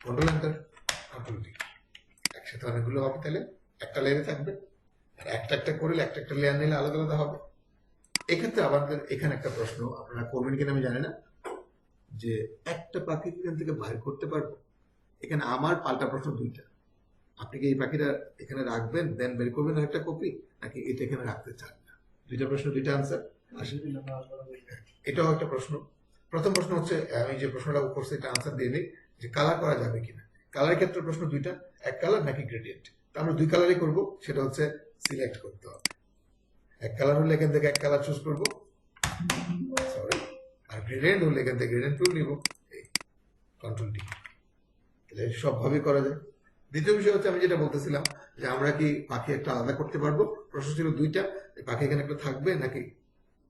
কন্ট্রোল এন্টার, কন্ট্রোল ডি, একসাথে অনেকগুলো হবে, তাহলে একটা লেয়ারে থাকবে। আর একটা একটা করলে একটা একটা লেয়ার নিলে আলাদা আলাদা হবে। এক্ষেত্রে আমাদের এখানে একটা প্রশ্ন আপনারা করবেন কিনা আমি জানি না, যে একটা পাখি এখান থেকে বাইর করতে পারবো? এখানে আমার পাল্টা প্রশ্ন দুইটা, আপনি কি এই পাখিটা এখানে রাখবেন দেন বের করবেন একটা কপি, নাকি এটা এখানে রাখতে চান না? দুইটা প্রশ্ন, দুইটা আনসার আসে। এটাও একটা প্রশ্ন। প্রথম প্রশ্ন হচ্ছে, আমি যে প্রশ্নটা করছি এটা আনসার দিয়ে নিই, যে কালার করা যাবে কিনা। কালারের ক্ষেত্রে প্রশ্ন দুইটা, এক কালার নাকি গ্রেডিয়েন্ট। তো আমরা দুই কালারই করবো, সেটা হচ্ছে সিলেক্ট করতে হবে। এক কালার হলে এখান থেকে এক কালার চুজ করবো, সরি, আর গ্রেডিয়েন্ট হলে এখান থেকে গ্রেডিয়েন্ট টুল নিব, কন্ট্রোল ডি। সবভাবেই করা যায়। দ্বিতীয় বিষয় হচ্ছে আমি যেটা বলতেছিলাম, যে আমরা কি পাখি একটা আলাদা করতে পারবো? প্রশ্ন ছিল দুইটা, পাখি এখানে একটা থাকবে নাকি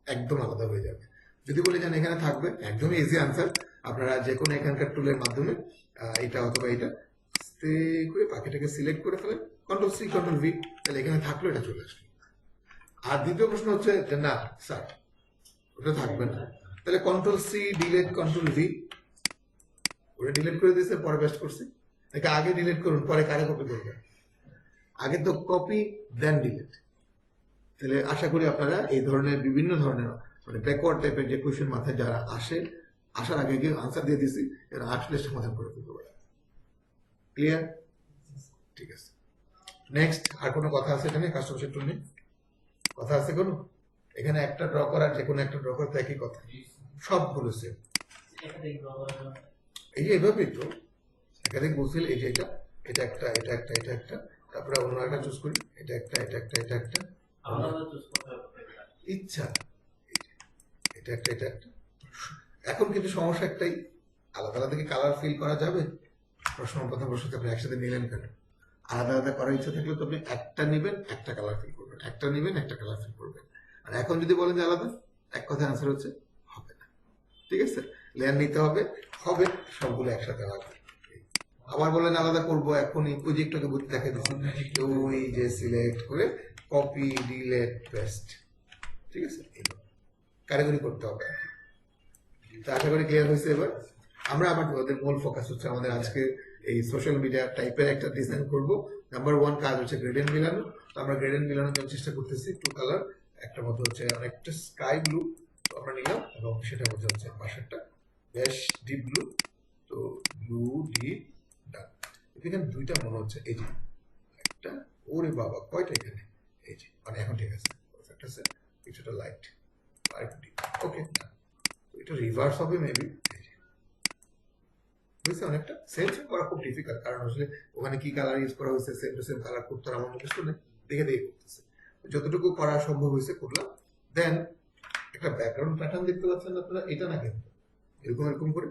একদম আলাদা হয়ে যাবে। যদি বলে যান এখানে থাকবে, একদমই ইজি আনসার। আপনারা যে কোনো এখানকার টুলের মাধ্যমে এটা অথবা এটা আস্তে করে পাখিটাকে সিলেক্ট করে ফেলেন, কন্ট্রোল সি কন্ট্রোল ভি, তাহলে এখানে থাকলো, এটা চলে আসলো। আর দ্বিতীয় প্রশ্ন হচ্ছে যে না স্যার ওটা থাকবে না, তাহলে control C delete control V, ওটা ডিলিট করে দিয়েছে পরে পেস্ট করছি, নাকি আগে ডিলিট করুন পরে কারে কপি করবেন? আগে তো কপি দেন ডিলিট। তাহলে আশা করি আপনারা এই ধরনের বিভিন্ন ধরনের মানে ব্যাকওয়ার্ড টাইপের যে কোয়েশ্চেন মাথায় যারা আসার আগে গিয়ে আনসার দিয়ে দিছি, এরা আসলে সমাধান করে ফেলতে পারে। ক্লিয়ার? ঠিক আছে। নেক্সট আর কোনো কথা আছে এখানে? কাস্টমার সেক্টর নিয়ে কথা আছে কোনো? এখানে একটা ড্র করার যে কোনো একটা ড্র করতে একই কথা, সব বলেছে। এই যে এভাবেই তো একাধিক বলছিল, এই যে এটা এটা একটা এটা একটা এটা একটা, তারপরে অন্য একটা চুজ করি, এটা একটা এটা একটা এটা একটা, ইচ্ছা এটা একটা এটা একটা। এখন কিন্তু সমস্যা একটাই, আলাদা আলাদা কি কালার ফিল করা যাবে? প্রথম প্রশ্নতে আপনি একসাথে নিলেন কেন? আলাদা আলাদা করার ইচ্ছা থাকলে তো আপনি একটা নেবেন, একটা কালার ফিল করবেন, একটা নেবেন, একটা কালার ফিল করবেন। আর এখন যদি বলেন যে আলাদা, এক কথায় আনসার হচ্ছে হবে না। ঠিক আছে, লেয়ার নিতে হবে, হবে সবগুলো একসাথে লাগবে। আবার বলেন আলাদা করবো, এখনই প্রজেক্টটাকে দেখা দিচ্ছি, ওই যে সিলেক্ট করে কপি ডিলেট পেস্ট, ঠিক আছে, কারিগরি করতে হবে। তো আশা করি ক্লিয়ার হয়েছে। এবার আমরা আবার ওদের মূল ফোকাস হচ্ছে আমাদের আজকে এই সোশ্যাল মিডিয়া টাইপের একটা ডিজাইন করব। নাম্বার 1 কাজ হচ্ছে গ্রেডিয়েন্ট মিলানো। তো আমরা গ্রেডিয়েন্ট মিলানোর জন্য চেষ্টা করতেছি 2 কালার, একটা মধ্যে হচ্ছে অনেকটা স্কাই ব্লু আমরা নিলাম, এবং সেটা মধ্যে হচ্ছে পাশেরটা বেশ ডিপ ব্লু। তো ব্লু ডিপ ডান, এখানে দুইটা মনে হচ্ছে, এই যে একটা, ওরে বাবা কয়টা এখানে, এই যে মানে এখন ঠিক আছে, পারফেক্ট আছে, কিছুটা লাইট আর একটু ডিপ, ওকে। এটা রিভার্স হবে মেবি, বুঝছে? অনেকটা সেম করা খুব ডিফিকাল্ট, কারণ আসলে ওখানে কি কালার ইউজ করা হয়েছে সেম টু সেম কালার করতে আমার মুখস্থ নেই, দেখে দেখে করতেছে। যতটুকু করা সম্ভব হয়েছে করলাম। দেন একটা ব্যাকগ্রাউন্ড প্যাটার্ন দেখতে পাচ্ছেন আপনারা, এটা না কিন্তু এরকম এরকম করে,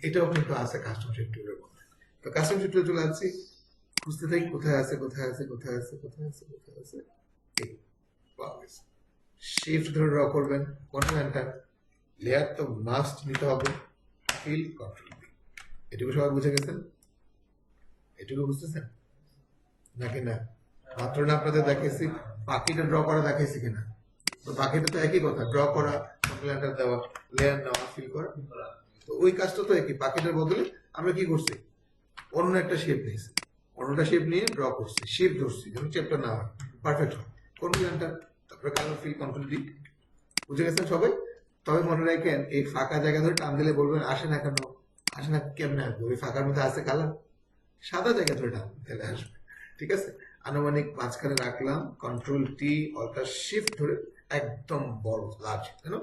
এটাও কিন্তু আছে কাস্টম সেক্টরের মধ্যে। তো কাস্টম সেক্টরে চলে যাচ্ছি, খুঁজতে থাকি কোথায় আছে কোথায় আছে কোথায় আছে কোথায় আছে কোথায় আছে, এই পাওয়া গেছে। শিফট ধরে ড্র করবেন, কন্ট্রোল এন্টার, লেয়ার তো মাস্ট নিতে হবে, ফিল কন্ট্রোল। এটুকু সবাই বুঝে গেছেন? এটুকু বুঝতেছেন নাকি না? মাত্র না আপনাদের দেখাইছি বাকিটা ড্র করা দেখাইছি কিনা? তো বাকিটা তো একই কথা, ড্র করা, কন্ট্রোল দেওয়া, লেয়ার নেওয়া, ফিল করা। তো ওই কাজটা তো একই, বাকিটার বদলে আমরা কি করছি, অন্য একটা শেপ নিয়েছি, অন্যটা শেপ নিয়ে ড্র করছি, শেপ ধরছি যেন শেপটা না হয়, পারফেক্ট হয়। কন্ট্রোল তারপরে কালার ফিল কন্ট্রোল ডি। বুঝে গেছেন সবাই? তবে মনে রাখেন এই ফাঁকা জায়গা ধরে টান দিলে বলবেন আসে না কেন, আসে না কেমনে আসবে, ওই ফাঁকার মধ্যে আছে কালার, সাদা জায়গা ধরে টান দিলে আসবে। ঠিক আছে, আনুমানিক মাঝখানে রাখলাম, কন্ট্রোল টি অল্টার শিফট ধরে একদম বড় লার্জ, কেন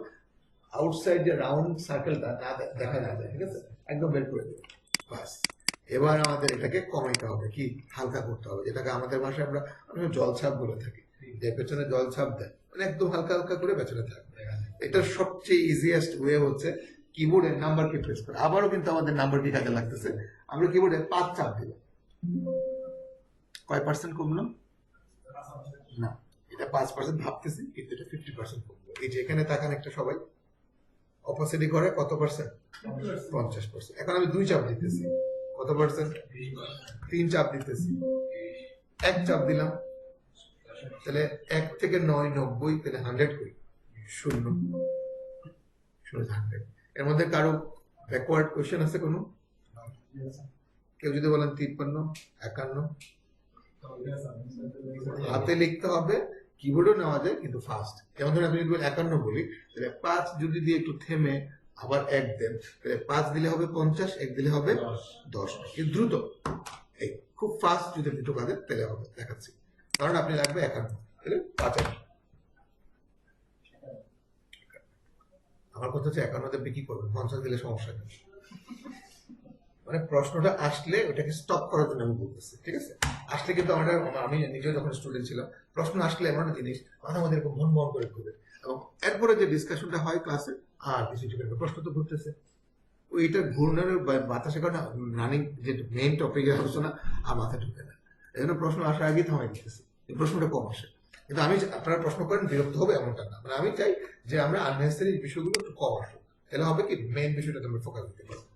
আউটসাইড যে রাউন্ড সার্কেলটা না দেখা না যায়, ঠিক আছে, একদম বের করে দেবো। বাস, এবার আমাদের এটাকে কমাইতে হবে, কি হালকা করতে হবে, যেটাকে আমাদের ভাষায় আমরা জলছাপ বলে থাকি, যে পেছনে জলছাপ দেয়, মানে একদম হালকা হালকা করে পেছনে থাকবে। এটার সবচেয়ে ইজিয়েস্ট ওয়ে হচ্ছে কিবোর্ডের নাম্বার কি প্রেস করে। আবারও কিন্তু আমাদের নাম্বার কি কাজে লাগতেছে, আমরা কিবোর্ডে 5 চাপ দিলাম, কয় পার্সেন্ট কমলো? না, এটা 5% ভাবতেছি, কিন্তু এটা 50% কমলো। এই যে এখানে তাকান একটা সবাই, অপোসিটি করে কত পার্সেন্ট? 50%। এখন আমি 2 চাপ দিতেছি, কত পার্সেন্ট? 3 চাপ দিতেছি, 1 চাপ দিলাম, তাহলে 1 থেকে 9 90, তাহলে 100 করি, 0 100। এর মধ্যে কারো ব্যাকওয়ার্ড কোশ্চেন আছে কোনো? কেউ যদি বলেন 53 51, হাতে লিখতে হবে, কিবোর্ডও নেওয়া যায় কিন্তু ফাস্ট। যেমন ধরুন আমি যদি 51 বলি, তাহলে 5 যদি দিয়ে একটু থেমে আবার 1 দেন, তাহলে 5 দিলে হবে 50, 1 দিলে হবে 10। কিন্তু দ্রুত, এই খুব ফাস্ট যদি আপনি ঢোকা দেন তাহলে হবে, দেখাচ্ছি। কারণ আপনি লাগবে 51, তাহলে 5। আমার কথা হচ্ছে 51 আপনি কি করবেন, 50 দিলে সমস্যা নেই। মানে প্রশ্নটা আসলে ওটাকে স্টপ করার জন্য আমি বলতেছি, ঠিক আছে? আসলে কিন্তু আমি নিজেও যখন স্টুডেন্ট ছিলাম, প্রশ্ন আসলে এমন একটা জিনিস মাথা মধ্যে এরকম মন মন করে ঘুরে, এবং এরপরে যে ডিসকাশনটা হয় ক্লাসে, আর কিছু প্রশ্ন তো ঘুরতেছে, ওইটা ঘূর্ণানোর বাতাসের কারণে রানিং যে মেইন টপিকের আলোচনা আর মাথায় ঢুকে না, এই জন্য প্রশ্ন আসার আগেই থামাই দিতেছি, এই প্রশ্নটা কম আসে। কিন্তু আমি, আপনারা প্রশ্ন করেন বিরক্ত হবে এমনটা না, মানে আমি চাই যে আমরা আননেসেসারি বিষয়গুলো একটু কম আসুক, তাহলে হবে কি মেইন বিষয়টাতে আমরা ফোকাস দিতে পারবো।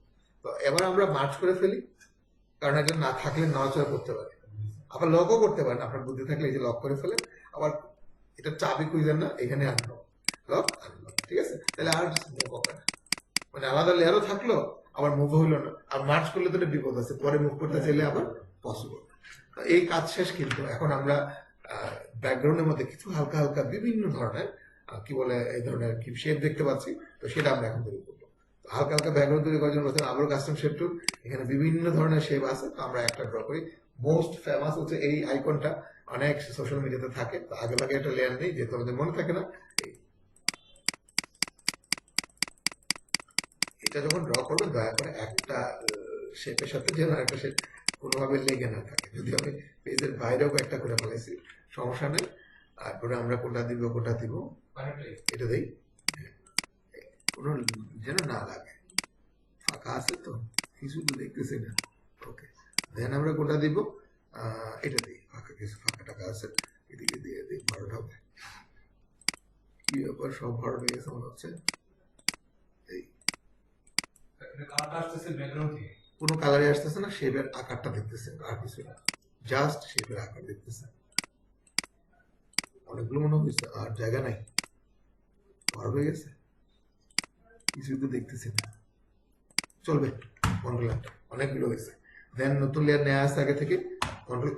তো এবার আমরা মার্চ করে ফেলি, কারণ একজন না থাকলে নড়াচড়া করতে পারে, আবার লকও করতে পারেন, আপনার বুদ্ধি থাকলে এই যে লক করে ফেলেন, আবার এটা চাবি খুঁজেন না, এখানে আনলক, লক আনলক, ঠিক আছে? তাহলে আর মুভ হবে না, মানে আলাদা লেয়ারও থাকলো, আবার মুভ হইলো না, আর মার্চ করলে তো একটা বিপদ আছে, পরে মুভ করতে চাইলে আবার পসিবল। এই কাজ শেষ, কিন্তু এখন আমরা ব্যাকগ্রাউন্ডের মধ্যে কিছু হালকা হালকা বিভিন্ন ধরনের কি বলে এই ধরনের কি শেপ দেখতে পাচ্ছি, তো সেটা আমরা এখন তৈরি করবো। হালকা হালকা ব্যাকগ্রাউন্ড তৈরি করার জন্য আবার কাস্টম শেপ টুল, এখানে বিভিন্ন ধরনের শেপ আছে, তো আমরা একটা ড্র করি। মোস্ট ফেমাস হচ্ছে এই আইকনটা, অনেক সোশ্যাল মিডিয়াতে থাকে, তো আগে ভাগে একটা লেয়ার নেই, যেহেতু আমাদের মনে থাকে না। এটা যখন ড্র করবেন দয়া করে একটা শেপের সাথে যেন একটা শেপ কোনোভাবে লেগে না থাকে। যদি আমি পেজের বাইরেও একটা করে ফেলাইছি, সমস্যা নেই। তারপরে আমরা কোনটা দিব এটা দেই, কোনো যেন না লাগে, ফাঁকা আছে তো, কিছু তো দেখতেছি না। ওকে, দেন আমরা কোনটা দিব, এটা দিই, ফাঁকা কিছু ফাঁকা টাকা আছে, এদিকে দিয়ে দিই, ভরাট হবে। কি ব্যাপার, সব ভরাট হয়ে গেছে মনে হচ্ছে। কোনো কালারে আসতেছে না, শেপের আকারটা দেখতেছে, আর কিছু না, জাস্ট শেপের আকার দেখতেছে। অনেকগুলো মনে হয়েছে, আর জায়গা নাই, বড় হয়ে গেছে, কিছু তো দেখতেছি না, চলবে। কন্ট্রোল অনেকগুলো হয়েছে, দেন নতুন লেয়ার নেওয়া আসছে আগে থেকে, কন্ট্রোল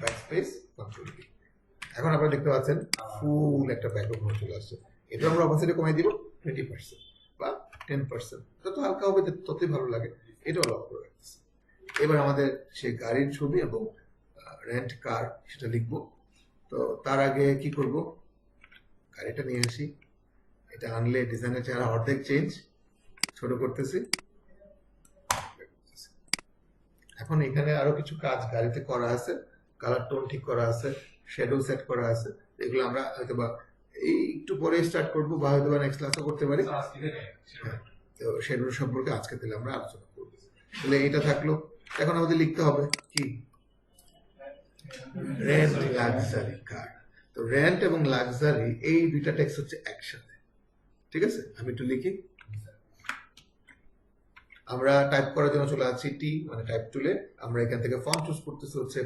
ব্যাকস্পেস, কন্ট্রোল কি। এখন আপনারা দেখতে পাচ্ছেন ফুল একটা ব্যাকগ্রাউন্ড চলে আসছে। এটা আমরা অপাসিটি কমাই দিব 20% বা 10%, যত হালকা হবে ততই ভালো লাগে। এটাও লক করে রাখছি। এবার আমাদের সেই গাড়ির ছবি এবং রেন্ট কার সেটা লিখবো। তো তার আগে কি করব, গাড়িটা নিয়ে আসি, এটা আনলে ডিজাইনের চেহারা অর্ধেক চেঞ্জ, ছোট করতেছি। এখন এখানে আরো কিছু কাজ গাড়িতে করা আছে, কালার টোন ঠিক করা আছে, শ্যাডো সেট করা আছে, এগুলো আমরা হয়তো বা এই একটু পরে স্টার্ট করবো, বা হয়তো বা নেক্সট ক্লাসও করতে পারি। তো শ্যাডো সম্পর্কে আজকে তাহলে আমরা আলোচনা করবো। তাহলে এটা থাকলো, এখন আমাদের লিখতে হবে কি, রেন্ট লাক্সারি কার। তো রেন্ট এবং লাক্সারি এই দুইটা টেক্সট হচ্ছে একসাথে, ঠিক আছে? আমি একটু লিখি, আমরা টাইপ করার জন্য চলে আসছি টি মানে টাইপ টুলে। আমরা এখান থেকে ফন্ট চুজ করতেছি হচ্ছে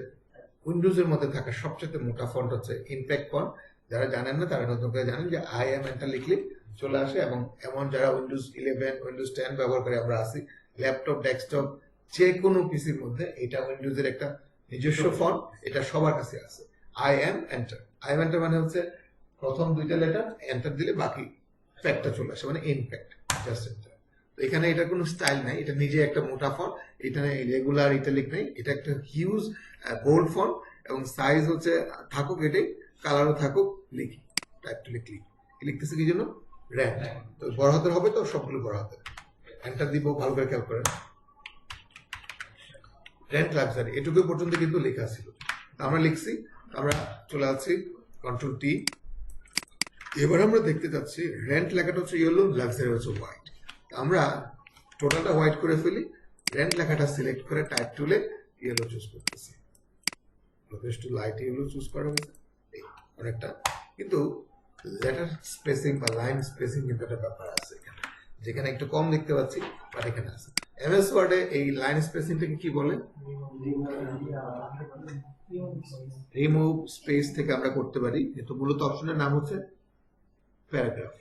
উইন্ডোজ এর মধ্যে থাকা সবচেয়ে মোটা ফন্ট হচ্ছে ইমপ্যাক্ট ফন্ট। যারা জানেন না তারা নতুন করে জানেন যে আই এম এন্টার লিখলে চলে আসে, এবং এমন যারা উইন্ডোজ 11 উইন্ডোজ 10 ব্যবহার করে আমরা আছি, ল্যাপটপ ডেস্কটপ যে কোনো পিসির মধ্যে এটা উইন্ডোজের একটা নিজস্ব ফন্ট, এটা সবার কাছে আছে। I am enter, I am enter মানে হচ্ছে প্রথম দুইটা লেটার এন্টার দিলে বাকি ফ্যাক্টটা চলে আসে, মানে ইমপ্যাক্ট জাস্ট এন্টার। এখানে এটা কোনো স্টাইল নাই, এটা নিজে একটা মোটা ফন্ট, এটা রেগুলার ইটালিক নাই, এটা একটা হিউজ বোল্ড ফন্ট, এবং সাইজ হচ্ছে থাকুক এটাই, কালারও থাকুক, লিখি টাইপ টু লিখতেছে কি জন্য, র্যান্ট। তো বড় হাতের হবে, তো সবগুলো বড় হাতের, এন্টার দিব, ভালো করে খেয়াল করেন, রেন্ট লাক্সারি এটুকু পর্যন্ত কিন্তু লেখা ছিল। আমরা লিখছি, আমরা চলে আসছি কন্ট্রোল টি। এবার আমরা দেখতে যাচ্ছি রেন্ট লেখাটা হচ্ছে ইয়েলো, লাক্সারি হচ্ছে হোয়াইট। আমরা টোটালটা হোয়াইট করে ফেলি, রেন্ট লেখাটা সিলেক্ট করে টাইপ টুলে ইয়েলো চুজ করতেছি, একটু লাইট ইয়েলো চুজ করা হয়েছে অনেকটা, কিন্তু লেটার স্পেসিং বা লাইন স্পেসিং কিন্তু একটা ব্যাপার আছে এখানে, যেখানে একটু কম দেখতে পাচ্ছি, বাট এখানে আছে। এমএস ওয়ার্ডে এই লাইন স্পেসিংটাকে কি বলে, রিমুভ স্পেস থেকে আমরা করতে পারি, কিন্তু মূলত অপশনের নাম হচ্ছে প্যারাগ্রাফ।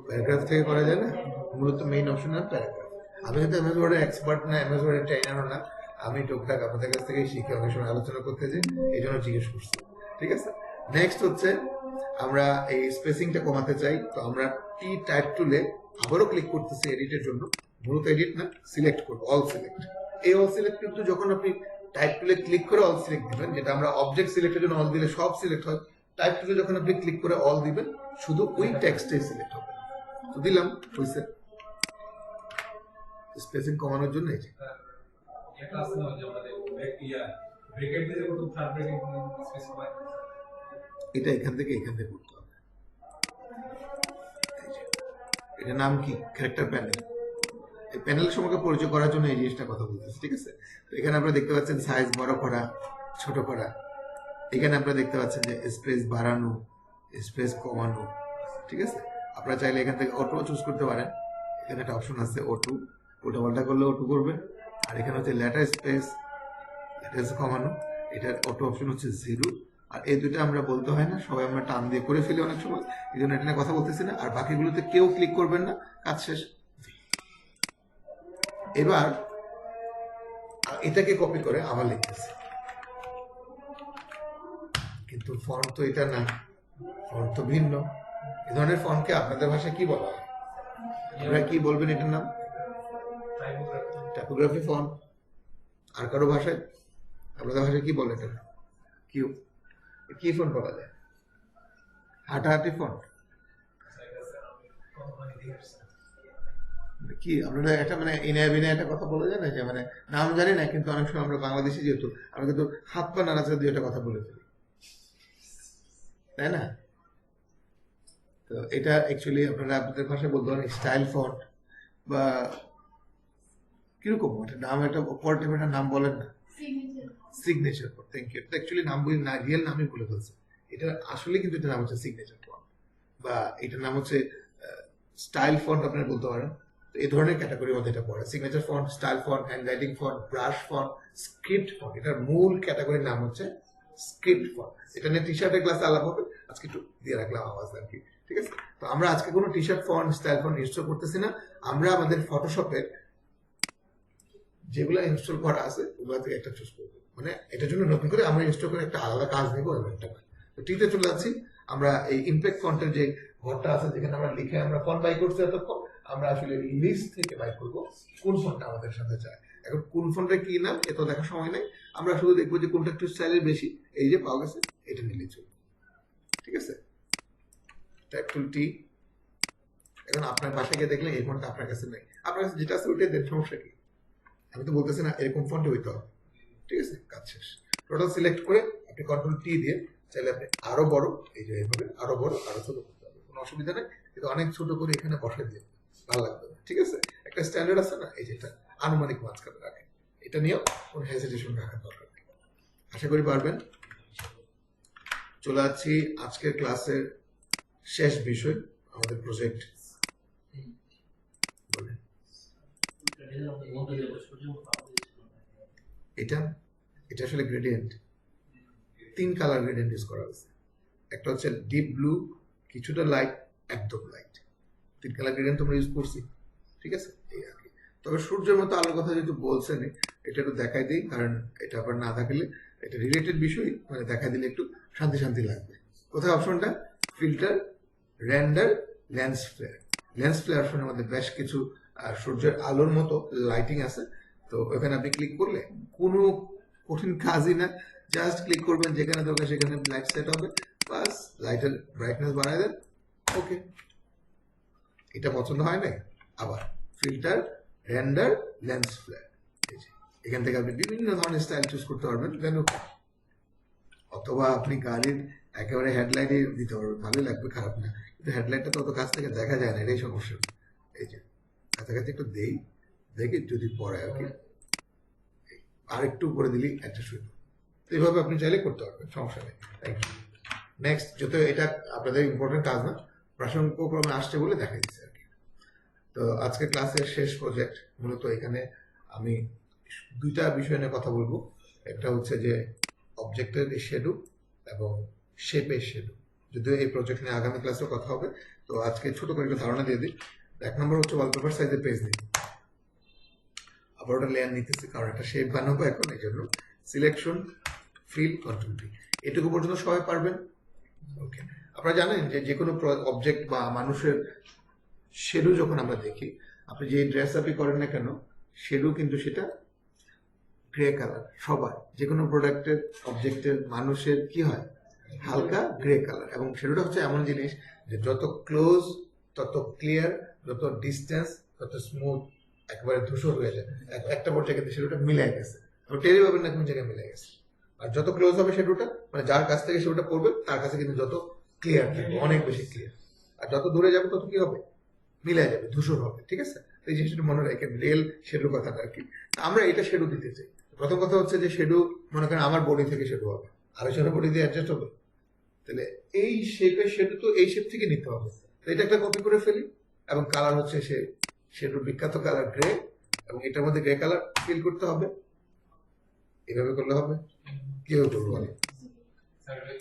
প্যারাগ্রাফ থেকে করা যায় না, মূলত মেইন অপশন আর প্যারাগ্রাফ। আমি হয়তো এমএস ওয়ার্ডের এক্সপার্ট না, এমএস ওয়ার্ডের ট্রেনারও না, আমি টুকটাক আপনাদের কাছ থেকে শিখে অনেক সময় আলোচনা করতে যাই, এই জন্য জিজ্ঞেস করছি, ঠিক আছে? নেক্সট হচ্ছে আমরা এই স্পেসিংটা কমাতে চাই, তো আমরা টি টাইপ টুলে আবারও ক্লিক করতেছি এডিটের জন্য, মূলত এডিট না, সিলেক্ট করবো, অল সিলেক্ট। এই অল সিলেক্ট কিন্তু যখন আপনি টাইপ টুলে ক্লিক করে অল সিলেক্ট দিবেন, যেটা আমরা অবজেক্ট সিলেক্টের জন্য অল দিলে সব সিলেক্ট হয়, টাইপ টুলে যখন আপনি ক্লিক করে অল দিবেন শুধু ওই টেক্সটে সিলেক্ট হবে। তো দিলাম, হইছে। স্পেসিং কমানোর জন্য এই যে এটা আছে না যে আমাদের ব্র্যাকেট দিয়ে করতে থার্ড ব্র্যাকেট স্পেসিফাই, এটা এখান থেকে করতে হবে। এটা নাম কি, ক্যারেক্টার প্যানেল। এই প্যানেল সম্পর্কে পরিচয় করার জন্য এই জিনিসটা কথা বলতেছি, ঠিক আছে? তো এখানে আপনারা দেখতে পাচ্ছেন সাইজ বড় করা, ছোট করা। এখানে আপনারা দেখতে পাচ্ছেন যে স্পেস বাড়ানো, স্পেস কমানো, ঠিক আছে? আপনারা চাইলে এখান থেকে অটো চুজ করতে পারেন, এখানে একটা অপশন আছে অটো, উল্টা পাল্টা করলে অটো করবে। আর এখানে হচ্ছে লেটার স্পেস, লেটার কমানো, এটার অটো অপশন হচ্ছে 0। আর এই দুটো আমরা বলতে হয় না, সবাই আমরা টান দিয়ে করে ফেলি অনেক সময়, এই জন্য এটা নিয়ে কথা বলতেছি না। আর বাকিগুলোতে কেউ ক্লিক করবেন না, কাজ শেষ। এবার এটাকে কপি করে আবার লিখতেছি, কিন্তু ফন্ট তো এটা না, ফন্ট তো ভিন্ন। এই ধরনের ফন্টকে আপনাদের ভাষায় কি বলা হয়? আপনারা কি বলবেন এটার নাম? Typography font. আর কারো ভাষায়, আপনাদের ভাষায় কি বলে এটা? কি ফন্ট বলা যায়? হাঁটাহাঁটি ফন্ট কি? আপনারা একটা মানে ইনায় বিনায় একটা কথা বলে যায় না, যে মানে নাম জানি না, কিন্তু অনেক সময় আমরা বাংলাদেশি যেহেতু আমরা কিন্তু হাত পা নাড়াচাড়া দিয়ে একটা কথা বলে ফেলি, তাই না? তো এটা অ্যাকচুয়ালি আপনারা আপনাদের ভাষায় বলতে পারেন স্টাইল ফন্ট, বা কিরকম একটা নাম, একটা অপারেটিভ একটা নাম বলেন না, signature font. Thank you. Actually নাম বলি না, রিয়েল নামই বলে ফেলছে। এটা আসলে কিন্তু এটার নাম হচ্ছে সিগনেচার ফন্ট, বা এটার নাম হচ্ছে স্টাইল ফন্ট আপনারা বলতে পারেন। তো এই ধরনের ক্যাটাগরির মধ্যে এটা পড়ে। Signature font, style font, hand writing font, brush font, script font. এটার মূল ক্যাটাগরির নাম হচ্ছে স্ক্রিপ্ট ফন্ট। এটা নিয়ে টি শার্টের ক্লাসে আলাপ হবে, আজকে একটু দিয়ে রাখলাম আওয়াজ আর কি, ঠিক আছে? তো আমরা আজকে কোনো T shirt font, style font install করতেছি না। আমরা আমাদের ফটোশপের যেগুলো ইনস্টল করা আছে ওগুলো থেকে একটা চুজ করবো, মানে এটার জন্য নতুন করে আমরা ইনস্টল করে একটা আলাদা কাজ নেবো একটা। তো টিতে চলে যাচ্ছি। আমরা এই ইমপ্যাক্ট ফন্টের যে ঘরটা আছে যেখানে আমরা লিখে আমরা ফন্ট বাই করছি, এতক্ষণ আমরা আসলে লিস্ট থেকে বাই করবো কোন ফন্টটা আমাদের সাথে যায়। এখন কোন ফন্টের কি নাম এত দেখার সময় নেই, আমরা শুধু দেখবো যে কোনটা একটু স্টাইলের বেশি। এই যে পাওয়া গেছে, এটা নিলে চলবে, ঠিক আছে? ট্যাব টুল টি। এখন আপনার বাসায় গিয়ে দেখলেন এই ফন্টটা আপনার কাছে নেই, আপনার কাছে যেটা আছে ওইটাই দেন, সমস্যা কি? আমি তো বলতেছি না এরকম ফন্টে হইতে হবে, ঠিক আছে? কাজ শেষ। টোটাল সিলেক্ট করে আপনি কন্ট্রোল টি দিয়ে চাইলে আপনি আরো বড়, এই যে এইভাবে আরো বড় আরো ছোট করতে হবে, কোনো অসুবিধা নেই। কিন্তু অনেক ছোট করে এখানে বসাই দিয়ে ভালো লাগবে না, ঠিক আছে? একটা স্ট্যান্ডার্ড আছে না, এই যেটা আনুমানিক মাঝখানে রাখে, এটা নিয়েও কোনো হেজিটেশন রাখার দরকার নেই। আশা করি পারবেন। চলে যাচ্ছি আজকের ক্লাসের শেষ বিষয়, আমাদের প্রজেক্ট। এটা এটা আসলে গ্রেডিয়েন্ট, 3 কালার গ্রেডিয়েন্ট ইউজ করা হয়েছে। একটা হচ্ছে ডিপ ব্লু, কিছুটা লাইট, একদম লাইট। 3 কালার গ্রেডিয়েন্ট আমরা ইউজ করছি, ঠিক আছে? এই আর কি। তবে সূর্যের মতো আলোর কথা যেহেতু বলছেন, এটা একটু দেখাই দিই, কারণ এটা আবার না থাকলে এটা রিলেটেড বিষয়, মানে দেখা দিলে একটু শান্তি শান্তি লাগবে। কোথায় অপশনটা? Filter, render, lens flare. Lens flare অপশনের মধ্যে বেশ কিছু সূর্যের আলোর মতো লাইটিং আছে। তো ওখানে আপনি ক্লিক করলে কোনো কঠিন কাজই না, জাস্ট ক্লিক করবেন, যেখানে দরকার সেখানে লাইট সেট হবে, বাস লাইটের ব্রাইটনেস বাড়ায় দেন, ওকে। এটা পছন্দ হয় না? আবার ফিল্টার, রেন্ডার, লেন্স ফ্লেয়ার, এখান থেকে আপনি বিভিন্ন ধরনের স্টাইল চুজ করতে পারবেন, দেন ওকে। অথবা আপনি গাড়ির একেবারে হেডলাইটে দিতে পারবেন, ভালোই লাগবে, খারাপ না। কিন্তু হেডলাইটটা তো অত কাছ থেকে দেখা যায় না, এটাই সমস্যা। এই যে কাছাকাছি একটু দেই, দেখে যদি পড়ে আর কি, আর একটু উপরে দিলেই অ্যাডজাস্ট হইল। এইভাবে আপনি চাইলে করতে পারবেন, সমস্যা নেই। Thank you. নেক্সট, যদিও এটা আপনাদের ইম্পর্টেন্ট কাজ না, প্রাসঙ্গিকক্রমে আসছে বলে দেখা দিচ্ছে আর কি। তো আজকে ক্লাসের শেষ প্রজেক্ট মূলত এখানে আমি 2টা বিষয় নিয়ে কথা বলবো। একটা হচ্ছে যে অবজেক্টের শ্যাডো এবং শেপের শ্যাডো, যদিও এই প্রজেক্ট নিয়ে আগামী ক্লাসেও কথা হবে। তো আজকে ছোট করে একটা ধারণা দিয়ে দিই। 1 নম্বর হচ্ছে ওয়ালপেপার সাইজের পেজ নিই, আবার ওটা লেয়ার নিতেছি কারণ একটা শেপ বানাবো এখন, এই জন্য সিলেকশন, ফিল, কন্ট্রোল টি, এটুকু পর্যন্ত সবাই পারবেন? ওকে। আপনারা জানেন যে যে কোনো অবজেক্ট বা মানুষের শ্যাডো যখন আমরা দেখি, আপনি যে ড্রেস আপই করেন না কেন, শ্যাডো কিন্তু সেটা গ্রে কালার। সবার যে কোনো প্রোডাক্টের, অবজেক্টের, মানুষের কি হয়? হালকা গ্রে কালার। এবং শ্যাডোটা হচ্ছে এমন জিনিস যে যত ক্লোজ তত ক্লিয়ার, যত ডিস্টেন্স তত স্মুথ, একেবারে ধূসর হয়ে যায়। একটা পর্যায়ে কিন্তু শ্যাডোটা মিলে গেছে, আপনি টেরি পাবেন না কোন জায়গায় মিলে গেছে। আর যত ক্লোজ হবে শ্যাডোটা, মানে যার কাছ থেকে শ্যাডোটা পড়বে তার কাছে কিন্তু যত ক্লিয়ার থাকবে, অনেক বেশি ক্লিয়ার। আর যত দূরে যাবে তত কি হবে? মিলে যাবে, ধূসর হবে, ঠিক আছে? এই জিনিসটা মনে রাখেন, রিয়েল শ্যাডো কথাটা আর কি। আমরা এটা শ্যাডো দিতে চাই। প্রথম কথা হচ্ছে যে শ্যাডো, মনে করেন আমার বডি থেকে শ্যাডো হবে, আলোচনা বডি দিয়ে অ্যাডজাস্ট হবে, তাহলে এই শেপের শ্যাডো তো এই শেপ থেকে নিতে হবে। তো এটা একটা কপি করে ফেলি, এবং কালার হচ্ছে সে শ্যাডোর বিখ্যাত কালার গ্রে, এবং এটার মধ্যে গ্রে কালার ফিল করতে হবে, এভাবে করলে হবে, কিভাবে করবো বলে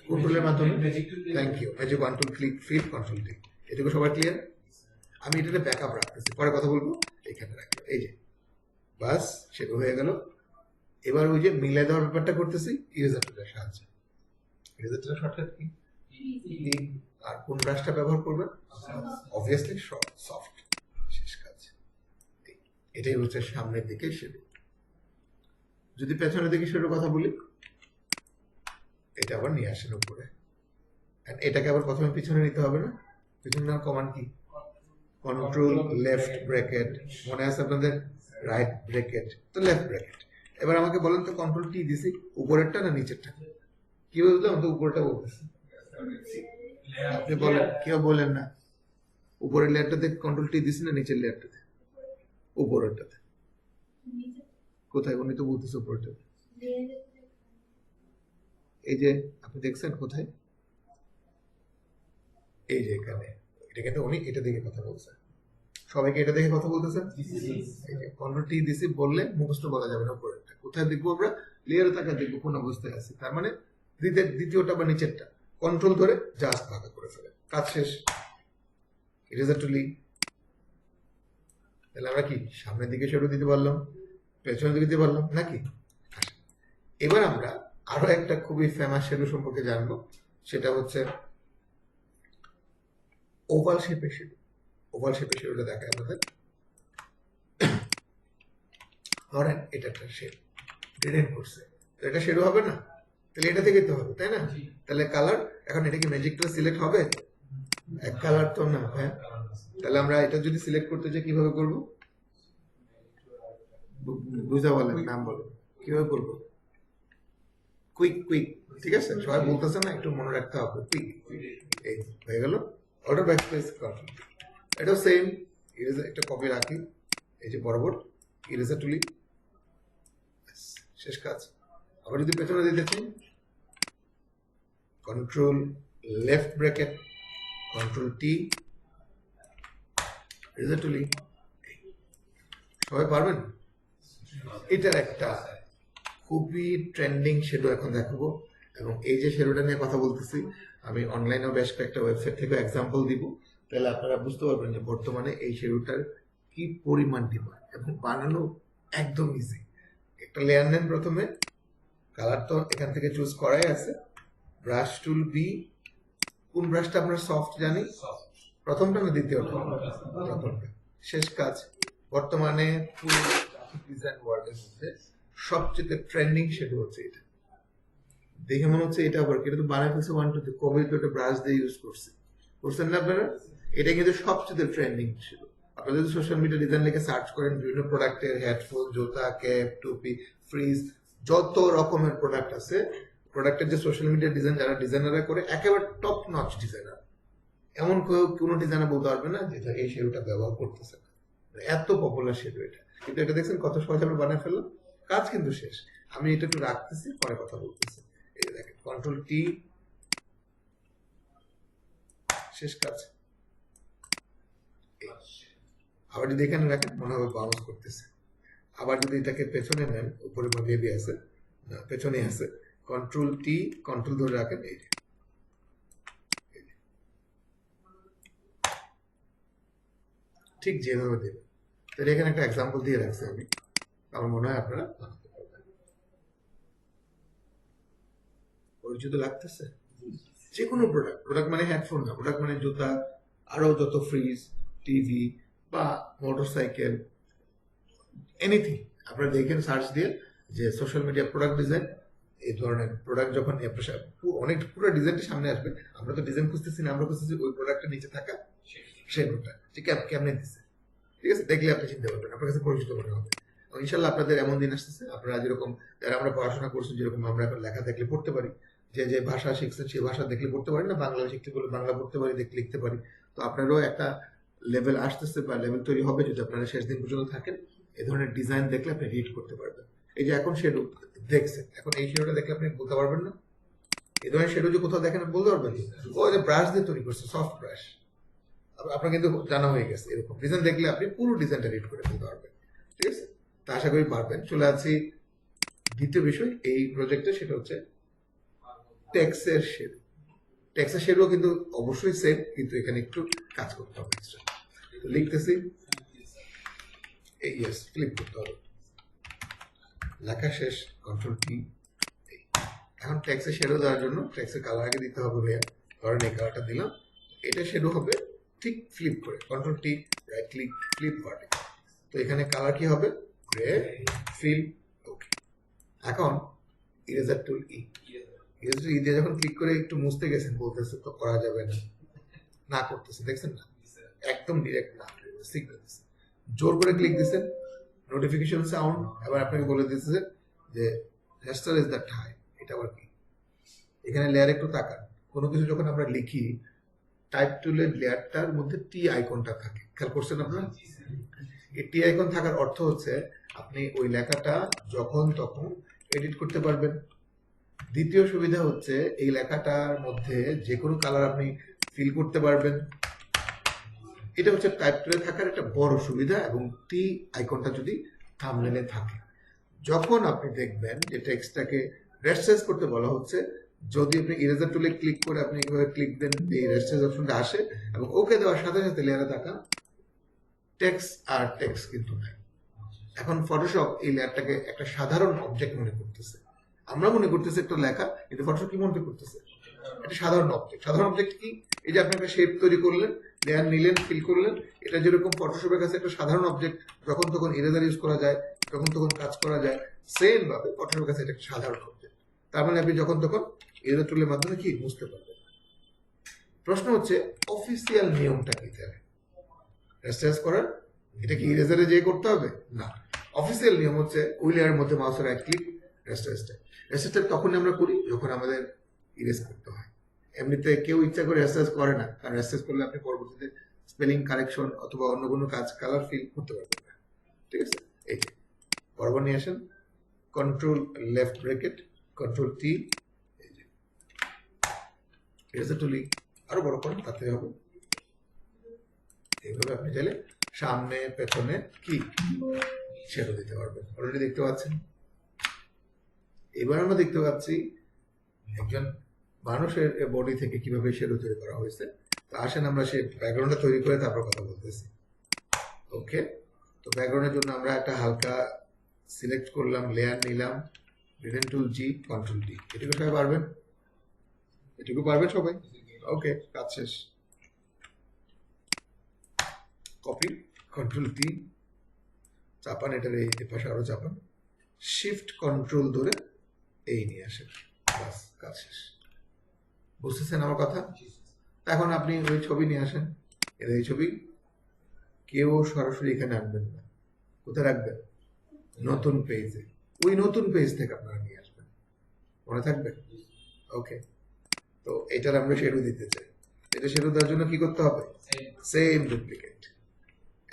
কন্ট্রোলের মাধ্যমে। Thank you, magic 1 2 click fill control D, এটুকু সবার ক্লিয়ার। আমি এটাতে ব্যাকআপ রাখতেছি, পরে কথা বলবো, এখানে রাখবো, এই যে বাস সেটা হয়ে গেল। এবার ওই যে মিলে দেওয়ার ব্যাপারটা করতেছি ইরেজার টুলের সাহায্যে। ইরেজার টুলের শর্টকাট কি? E, আর কোন ব্রাশটা ব্যবহার করবেন? Obviously soft. শেষ কাজ। এটাই হচ্ছে সামনের দিকে শেডো। যদি পেছনের দিকে শেডোর কথা বলি, এটা আবার নিয়ে আসেন উপরে, and এটাকে আবার প্রথমে পিছনে নিতে হবে না? পিছনে নেওয়ার কমান্ড কি? কন্ট্রোল লেফট ব্র্যাকেট, মনে আছে আপনাদের? রাইট ব্র্যাকেট, তো লেফট ব্র্যাকেট। এবার আমাকে বলেন তো কন্ট্রোল টি দিছি উপরেরটা না নিচেরটা? কি বলতো? আমি তো উপরেরটা বলতেছি, আপনি বলেন। কেউ বলেন না উপরের লেয়ারটাতে কন্ট্রোল টি দিছি না নিচের লেয়ারটাতে? উপরেরটাতে। কোথায়? উনি তো বলতেছে উপরেরটাতে। এই যে আপনি দেখছেন কোথায়? এই যে এখানে। এটা কিন্তু উনি এটা দেখে কথা বলছেন, সবাইকে এটা দেখে কথা বলতেছেন। কন্ট্রোল টি দিছি বললে মুখস্থ বলা যাবে না উপরেরটা। কোথায় দেখবো আমরা? লেয়ারে তাকে দেখবো কোন অবস্থায় আছে। তার মানে দ্বিতীয়টা বা নিচেরটা কন্ট্রোল ধরে জাস্ট ভাগে করে ফেলে, কাজ শেষ। ইরেজার টুলি। তাহলে আমরা কি সামনের দিকে শেডো দিতে পারলাম, পেছনের দিকে দিতে পারলাম নাকি? এবার আমরা আরো একটা খুবই ফেমাস শেডো সম্পর্কে জানবো, সেটা হচ্ছে ওভাল শেপের শেডো। ওভাল শেপের শেডোটা দেখায় আমাদের। ধরেন এটা একটা শেড গ্রেডেন্ট করছে, তো এটা শেডো হবে না? তাহলে এটা থেকে তো হবে, তাই না? তাহলে কালার, এখন এটা কি ম্যাজিক টুল সিলেক্ট হবে? এক কালার তো না, হ্যাঁ। তাহলে আমরা এটা যদি সিলেক্ট করতে চাই কিভাবে করব? বুঝা বলেন, নাম বলেন, কিভাবে করবো? কুইক, ঠিক আছে? সবাই বলতেছে না, একটু মনে রাখতে হবে। কুইক, এই হয়ে গেল। অর্ডার ব্যাকস্পেস কন্ট্রোল, এটাও সেম। ইরেজার একটা কপি রাখি, এই যে বরাবর ইরেজার টুলি, শেষ কাজ। আবার যদি পেছনে দিতে চাই, control left bracket, control T, eraser টুলি। সবাই পারবেন? এটার একটা খুবই ট্রেন্ডিং শেডো এখন দেখাবো, এবং এই যে শেডোটা নিয়ে কথা বলতেছি আমি অনলাইনেও বেশ কয়েকটা ওয়েবসাইট থেকে এক্সাম্পল দিব, তাহলে আপনারা বুঝতে পারবেন যে বর্তমানে এই শেডোটার কি পরিমাণ ডিমান্ড, এবং বানানো একদম ইজি। একটা লেয়ার নেন, প্রথমে কালার তো এখান থেকে চুজ করাই আছে। ব্রাশ টুল বি, কোন ব্রাশটা আমরা সফট জানি? প্রথমটা না দ্বিতীয়টা? প্রথমটা। শেষ কাজ। বর্তমানে পুরো ডিজাইন ওয়ার্ল্ডের মধ্যে সবচেয়ে ট্রেন্ডিং শেডো হচ্ছে এটা। দেখে মনে হচ্ছে এটা আবার এটা তো বানায় ফেলছে 1 2 3, কবে তো এটা ব্রাশ দিয়ে ইউজ করছেন না আপনারা? এটা কিন্তু সবচেয়ে ট্রেন্ডিং ছিল। আপনারা যদি সোশ্যাল মিডিয়া ডিজাইন লিখে সার্চ করেন, বিভিন্ন প্রোডাক্টের হেডফোন, জুতা, ক্যাপ, টুপি, ফ্রিজ, যত রকমের প্রোডাক্ট আছে, প্রোডাক্টের যে সোশ্যাল মিডিয়া ডিজাইন যারা ডিজাইনাররা করে, একেবারে টপ নচ ডিজাইনার, এমন কোনো ডিজাইনার বলতে পারবে না যে এই শেডোটা ব্যবহার করতেছে না। এত পপুলার শেডো এটা। কিন্তু এটা দেখছেন কত সহজে আমরা বানিয়ে ফেললাম, কাজ কিন্তু শেষ। আমি এটা একটু রাখতেছি, পরে কথা বলতেছি। এই দেখেন কন্ট্রোল টি, শেষ কাজ। আবার যদি এখানে রাখেন মনে হবে বাউন্স করতেছে। আবার যদি এটাকে পেছনে নেন, উপরে বেবি আছে না, পেছনে আছে, কন্ট্রোল টি, কন্ট্রোল ধরে রাখেন, এই যে ঠিক যেভাবে দেবেন। তাহলে এখানে একটা এক্সাম্পল দিয়ে রাখছি আমি, আমার মনে হয় আপনারা বানাতে পারবেন। পরিচিত লাগতেছে? যে কোনো প্রোডাক্ট মানে হেডফোন না, প্রোডাক্ট মানে জুতা, আরো যত ফ্রিজ, টিভি বা মোটরসাইকেল, এনিথিং আপনারা দেখেন সার্চ দিয়ে যে সোশ্যাল মিডিয়া প্রোডাক্ট ডিজাইন, এই ধরনের প্রোডাক্ট যখন অনেক পুরো ডিজাইনটা সামনে আসবে, আমরা তো ডিজাইন খুঁজতেছি না, আমরা খুঁজতেছি ওই প্রোডাক্টের নিচে থাকা শেডোটা ঠিক কেমনে দিচ্ছে। ঠিক আছে, দেখলে আপনি চিনতে পারবেন, আপনার কাছে পরিচিত মনে হবে। ইনশাল্লাহ আপনাদের এমন দিন আসতেছে, আপনারা যেরকম যারা আমরা পড়াশোনা করছি, যেরকম আমরা এখন লেখা দেখলে পড়তে পারি, যে ভাষা শিখছেন সেই ভাষা দেখলে পড়তে পারি না, বাংলা শিখতে বলে বাংলা পড়তে পারি, দেখতে লিখতে পারি। তো আপনারও একটা লেভেল আসতেছে বা লেভেল তৈরি হবে যদি আপনারা শেষ দিন পর্যন্ত থাকেন। এই ধরনের ডিজাইন দেখলে আপনি রিড করতে পারবেন। এই যে এখন শেডো দেখছেন, এখন এই শেডোটা দেখলে আপনি বলতে পারবেন না? এই ধরনের শেডো যে কোথাও দেখেন বলতে পারবেন, ও যে ব্রাশ দিয়ে তৈরি করছে, সফট ব্রাশ, আপনার কিন্তু জানা হয়ে গেছে। এরকম ডিজাইন দেখলে আপনি পুরো ডিজাইনটা রিড করে ফেলতে পারবেন। ঠিক আছে। তা আশা করি পারবেন। চলে আসছি দ্বিতীয় বিষয় এই প্রজেক্টে, সেটা হচ্ছে ট্যাক্সের শেডো। ট্যাক্সের শেডো কিন্তু অবশ্যই সেম, কিন্তু এখানে একটু কাজ করতে হবে extra। তো লিখতেছি, ইয়েস, ক্লিক করতে হবে, লেখা শেষ, কন্ট্রোল টি। এখন ট্যাক্সের শেডো দেওয়ার জন্য ট্যাক্সের কালার আগে দিতে হবে ভাইয়া। ধরেন এই কালারটা দিলাম, এটা শেডো হবে ঠিক ফ্লিপ করে, control T, right click, flip vertical. তো এখানে কালার কি হবে, গ্রে ফিল। ওকে, এখন ইরেজার টুল ই, ইরেজার টুল ই দিয়ে যখন ক্লিক করে একটু মুছতে গেছেন, বলতেছে তো করা যাবে না, না করতেছে, দেখছেন না, একদম ডিরেক্ট না, সিগন্যাল দিচ্ছে। জোর করে ক্লিক দিচ্ছেন, নোটিফিকেশন সাউন্ড, এবার আপনাকে বলে দিচ্ছে যে হ্যাশটাগ ইজ দ্যাট হাই। এটা আবার কি, এখানে লেয়ার একটু তাকান, কোনো কিছু যখন আমরা লিখি টাইপ টুলের লেয়ারটার মধ্যে টি আইকনটা থাকে, খেয়াল করছেন আপনারা? এই টি আইকন থাকার অর্থ হচ্ছে আপনি ওই লেখাটা যখন তখন এডিট করতে পারবেন। দ্বিতীয় সুবিধা হচ্ছে এই লেখাটার মধ্যে যে কোনো কালার আপনি ফিল করতে পারবেন। এটা হচ্ছে টাইপ টুলে থাকার একটা বড় সুবিধা। এবং টি আইকনটা যদি থাম্বনেলে থাকে, যখন আপনি দেখবেন যে টেক্সটটাকে রেস্ট্রেস করতে বলা হচ্ছে, যদি আপনি ইরেজার টুলে ক্লিক করে আপনি এইভাবে ক্লিক দেন, এই রেস্ট্রেস অপশনটা আসে এবং ওকে দেওয়ার সাথে সাথে লেয়ারে থাকা টেক্সট আর টেক্সট কিন্তু নাই। এখন ফটোশপ এই লেয়ারটাকে একটা সাধারণ অবজেক্ট মনে করতেছে, আমরা মনে করতেছি একটা লেখা, কিন্তু ফটোশপ কি মনে করতেছে, একটা সাধারণ অবজেক্ট। সাধারণ অবজেক্ট কি, এই যে আপনি একটা শেপ তৈরি করলেন, লেয়ার নিলেন, ফিল করলেন, এটা যেরকম ফটোশপের কাছে একটা সাধারণ অবজেক্ট, যখন তখন ইরেজার ইউজ করা যায়, যখন তখন কাজ করা যায়, সেম ভাবে ফটোশপের কাছে এটা একটা সাধারণ অবজেক্ট। তার মানে আপনি যখন তখন ইরেজার টুলের মাধ্যমে কি বুঝতে পারবেন। প্রশ্ন হচ্ছে অফিসিয়াল নিয়মটা কি তাহলে রেস্ট্রেস করার? এটা কি ইরেজারে যেয়ে করতে হবে? না, অফিসিয়াল নিয়ম হচ্ছে ওই লেয়ারের মধ্যে মাউসের রাইট ক্লিক, রেস্ট্রেসটা। রেস্ট্রেসটা তখন আমরা করি যখন আমাদের ইরেজ করতে হয়। এমনিতে কেউ ইচ্ছা করে রেস্ট্রেস করে না, কারণ রেস্ট্রেস করলে আপনি পরবর্তীতে স্পেলিং কারেকশন অথবা অন্য কোনো কাজ কালার ফিল করতে পারবেন না। ঠিক আছে, এই যে বরাবর নিয়ে আসেন, control left bracket, control T, এই যে ইরেজার টুলি আরো বড় করেন, তাতে হবে। এইভাবে আপনি চাইলে সামনে পেছনে কি শেডো দিতে পারবেন। অলরেডি দেখতে পাচ্ছেন। এবার আমরা দেখতে পাচ্ছি একজন মানুষের বডি থেকে কিভাবে শেডো তৈরি করা হয়েছে। তো আসেন আমরা সেই ব্যাকগ্রাউন্ডটা তৈরি করে তারপর কথা বলতেছি। ওকে, তো ব্যাকগ্রাউন্ডের জন্য আমরা একটা হালকা সিলেক্ট করলাম, লেয়ার নিলাম, গ্রেডিয়েন্ট টুল জি, কন্ট্রোল ডি। এটুকু সবাই পারবেন? এটুকু পারবেন সবাই? ওকে, কাজ শেষ। কপি, কন্ট্রোল টি, চাপান, এটার এই পাশে আরো চাপান, শিফট কন্ট্রোল ধরে এই নিয়ে আসেন, বাস কাজ শেষ। বুঝতেছেন আমার কথা? এখন আপনি ওই ছবি নিয়ে আসেন, এর এই ছবি কেউ সরাসরি এখানে আনবেন না, কোথায় রাখবেন? নতুন পেজে। ওই নতুন পেজ থেকে আপনারা নিয়ে আসবেন, মনে থাকবে? ওকে, তো এটার আমরা শেডো দিতে চাই। এটা শেডো দেওয়ার জন্য কি করতে হবে? Same duplicate.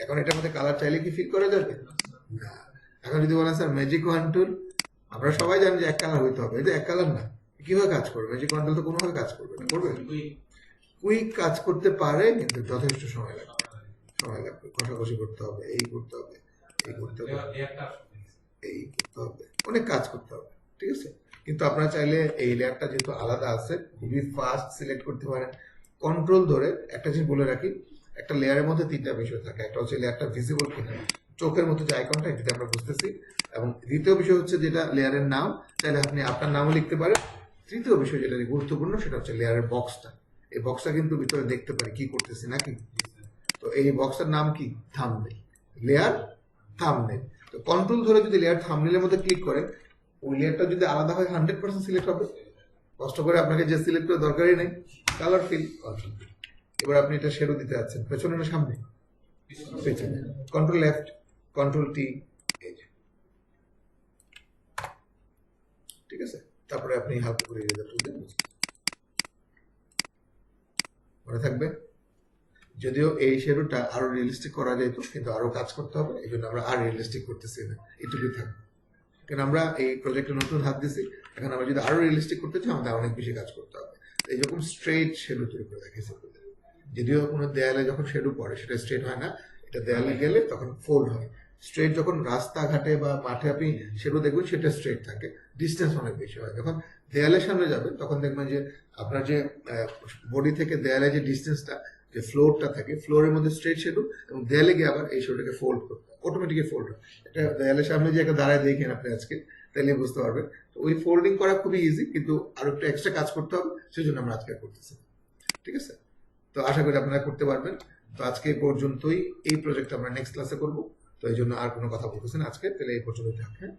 এখন এটার মধ্যে কালার চাইলে কি ফিল করা যাবে না। এখন যদি বলেন স্যার ম্যাজিক ওয়ান টুল, আমরা সবাই জানি যে এক কালার হইতে হবে, এটা এক কালার না, কিভাবে কাজ করবে? ম্যাজিক ওয়ান টুল তো কোনোভাবে কাজ করবে না, করবে? কুইক কাজ করতে পারে, কিন্তু যথেষ্ট সময় লাগবে, কষাকষি করতে হবে, এই করতে হবে, এই করতে হবে, এই করতে হবে, অনেক কাজ করতে হবে। ঠিক আছে, কিন্তু আপনারা চাইলে এই লেয়ারটা যেহেতু আলাদা আছে, খুবই ফাস্ট সিলেক্ট করতে পারেন। কন্ট্রোল ধরে একটা জিনিস বলে রাখি, একটা লেয়ারের মধ্যে তিনটা বিষয় থাকে। একটা হচ্ছে লেয়ারটা ভিজিবল কিনা, চোখের মতো যে আইকনটা, এটা আমরা বুঝতেছি। এবং দ্বিতীয় বিষয় হচ্ছে যেটা লেয়ারের নাম, চাইলে আপনি আপনার নামও লিখতে পারেন। তৃতীয় বিষয় যেটা গুরুত্বপূর্ণ, সেটা হচ্ছে লেয়ারের বক্সটা। এই বক্সটা কিন্তু ভিতরে দেখতে পারি কি করতেছি নাকি। তো এই বক্সটার নাম কি? Thumbnail, layer thumbnail. তো কন্ট্রোল ধরে যদি লেয়ার থাম্বনেলের মধ্যে ক্লিক করেন, ওই লেয়ারটা যদি আলাদা হয় 100% সিলেক্ট হবে। কষ্ট করে আপনাকে যে সিলেক্ট করার দরকারই নেই, কালার ফিল, কন্ট্রোল। এবার আপনি এটা শেডো দিতে যাচ্ছেন, পেছনে না সামনে? পেছনে। কন্ট্রোল লেফট, কন্ট্রোল টি, এই যে। ঠিক আছে, তারপরে আপনি হালকা করে ইরেজার টুল দিয়ে মুছে, মনে থাকবে। যদিও এই শেডোটা আরো রিয়েলিস্টিক করা যেত, কিন্তু আরো কাজ করতে হবে, এই জন্য আমরা আর রিয়েলিস্টিক করতেছি না, এটুকুই থাকবে। কারণ আমরা এই প্রজেক্টে নতুন হাত দিছি, এখন আমরা যদি আরো রিয়েলিস্টিক করতে চাই, আমাদের অনেক বেশি কাজ করতে হবে। এইরকম স্ট্রেট শেডো তৈরি করে রাখেছে। যদিও কোনো দেয়ালে যখন শেডো পড়ে সেটা স্ট্রেট হয় না, এটা দেয়ালে গেলে তখন ফোল্ড হয়, স্ট্রেট যখন রাস্তাঘাটে বা মাঠে আপনি সেগুলো দেখবেন সেটা স্ট্রেট থাকে, ডিস্টেন্স অনেক বেশি হয়। যখন দেয়ালের সামনে যাবেন তখন দেখবেন যে আপনার যে বডি থেকে দেয়ালে যে ডিস্টেন্সটা, যে ফ্লোরটা থাকে, ফ্লোরের মধ্যে স্ট্রেট শেডু, এবং দেয়ালে গিয়ে আবার এই শেডুটাকে ফোল্ড করতে হয়, অটোমেটিক্যালি ফোল্ড হয়। এটা দেয়ালের সামনে যে একটা দাঁড়ায় দেখেন আপনি আজকে, তাহলে বুঝতে পারবেন। তো ওই ফোল্ডিং করা খুবই ইজি, কিন্তু আরো একটু এক্সট্রা কাজ করতে হবে, সেই জন্য আমরা আজকে করতেছি। ঠিক আছে, তো আশা করি আপনারা করতে পারবেন। তো আজকে এই পর্যন্তই, এই প্রজেক্ট আমরা নেক্সট ক্লাসে করবো। তো এই জন্য আর কোনো কথা বলতেছেন আজকে, তাহলে এই পর্যন্ত থাক। হ্যাঁ।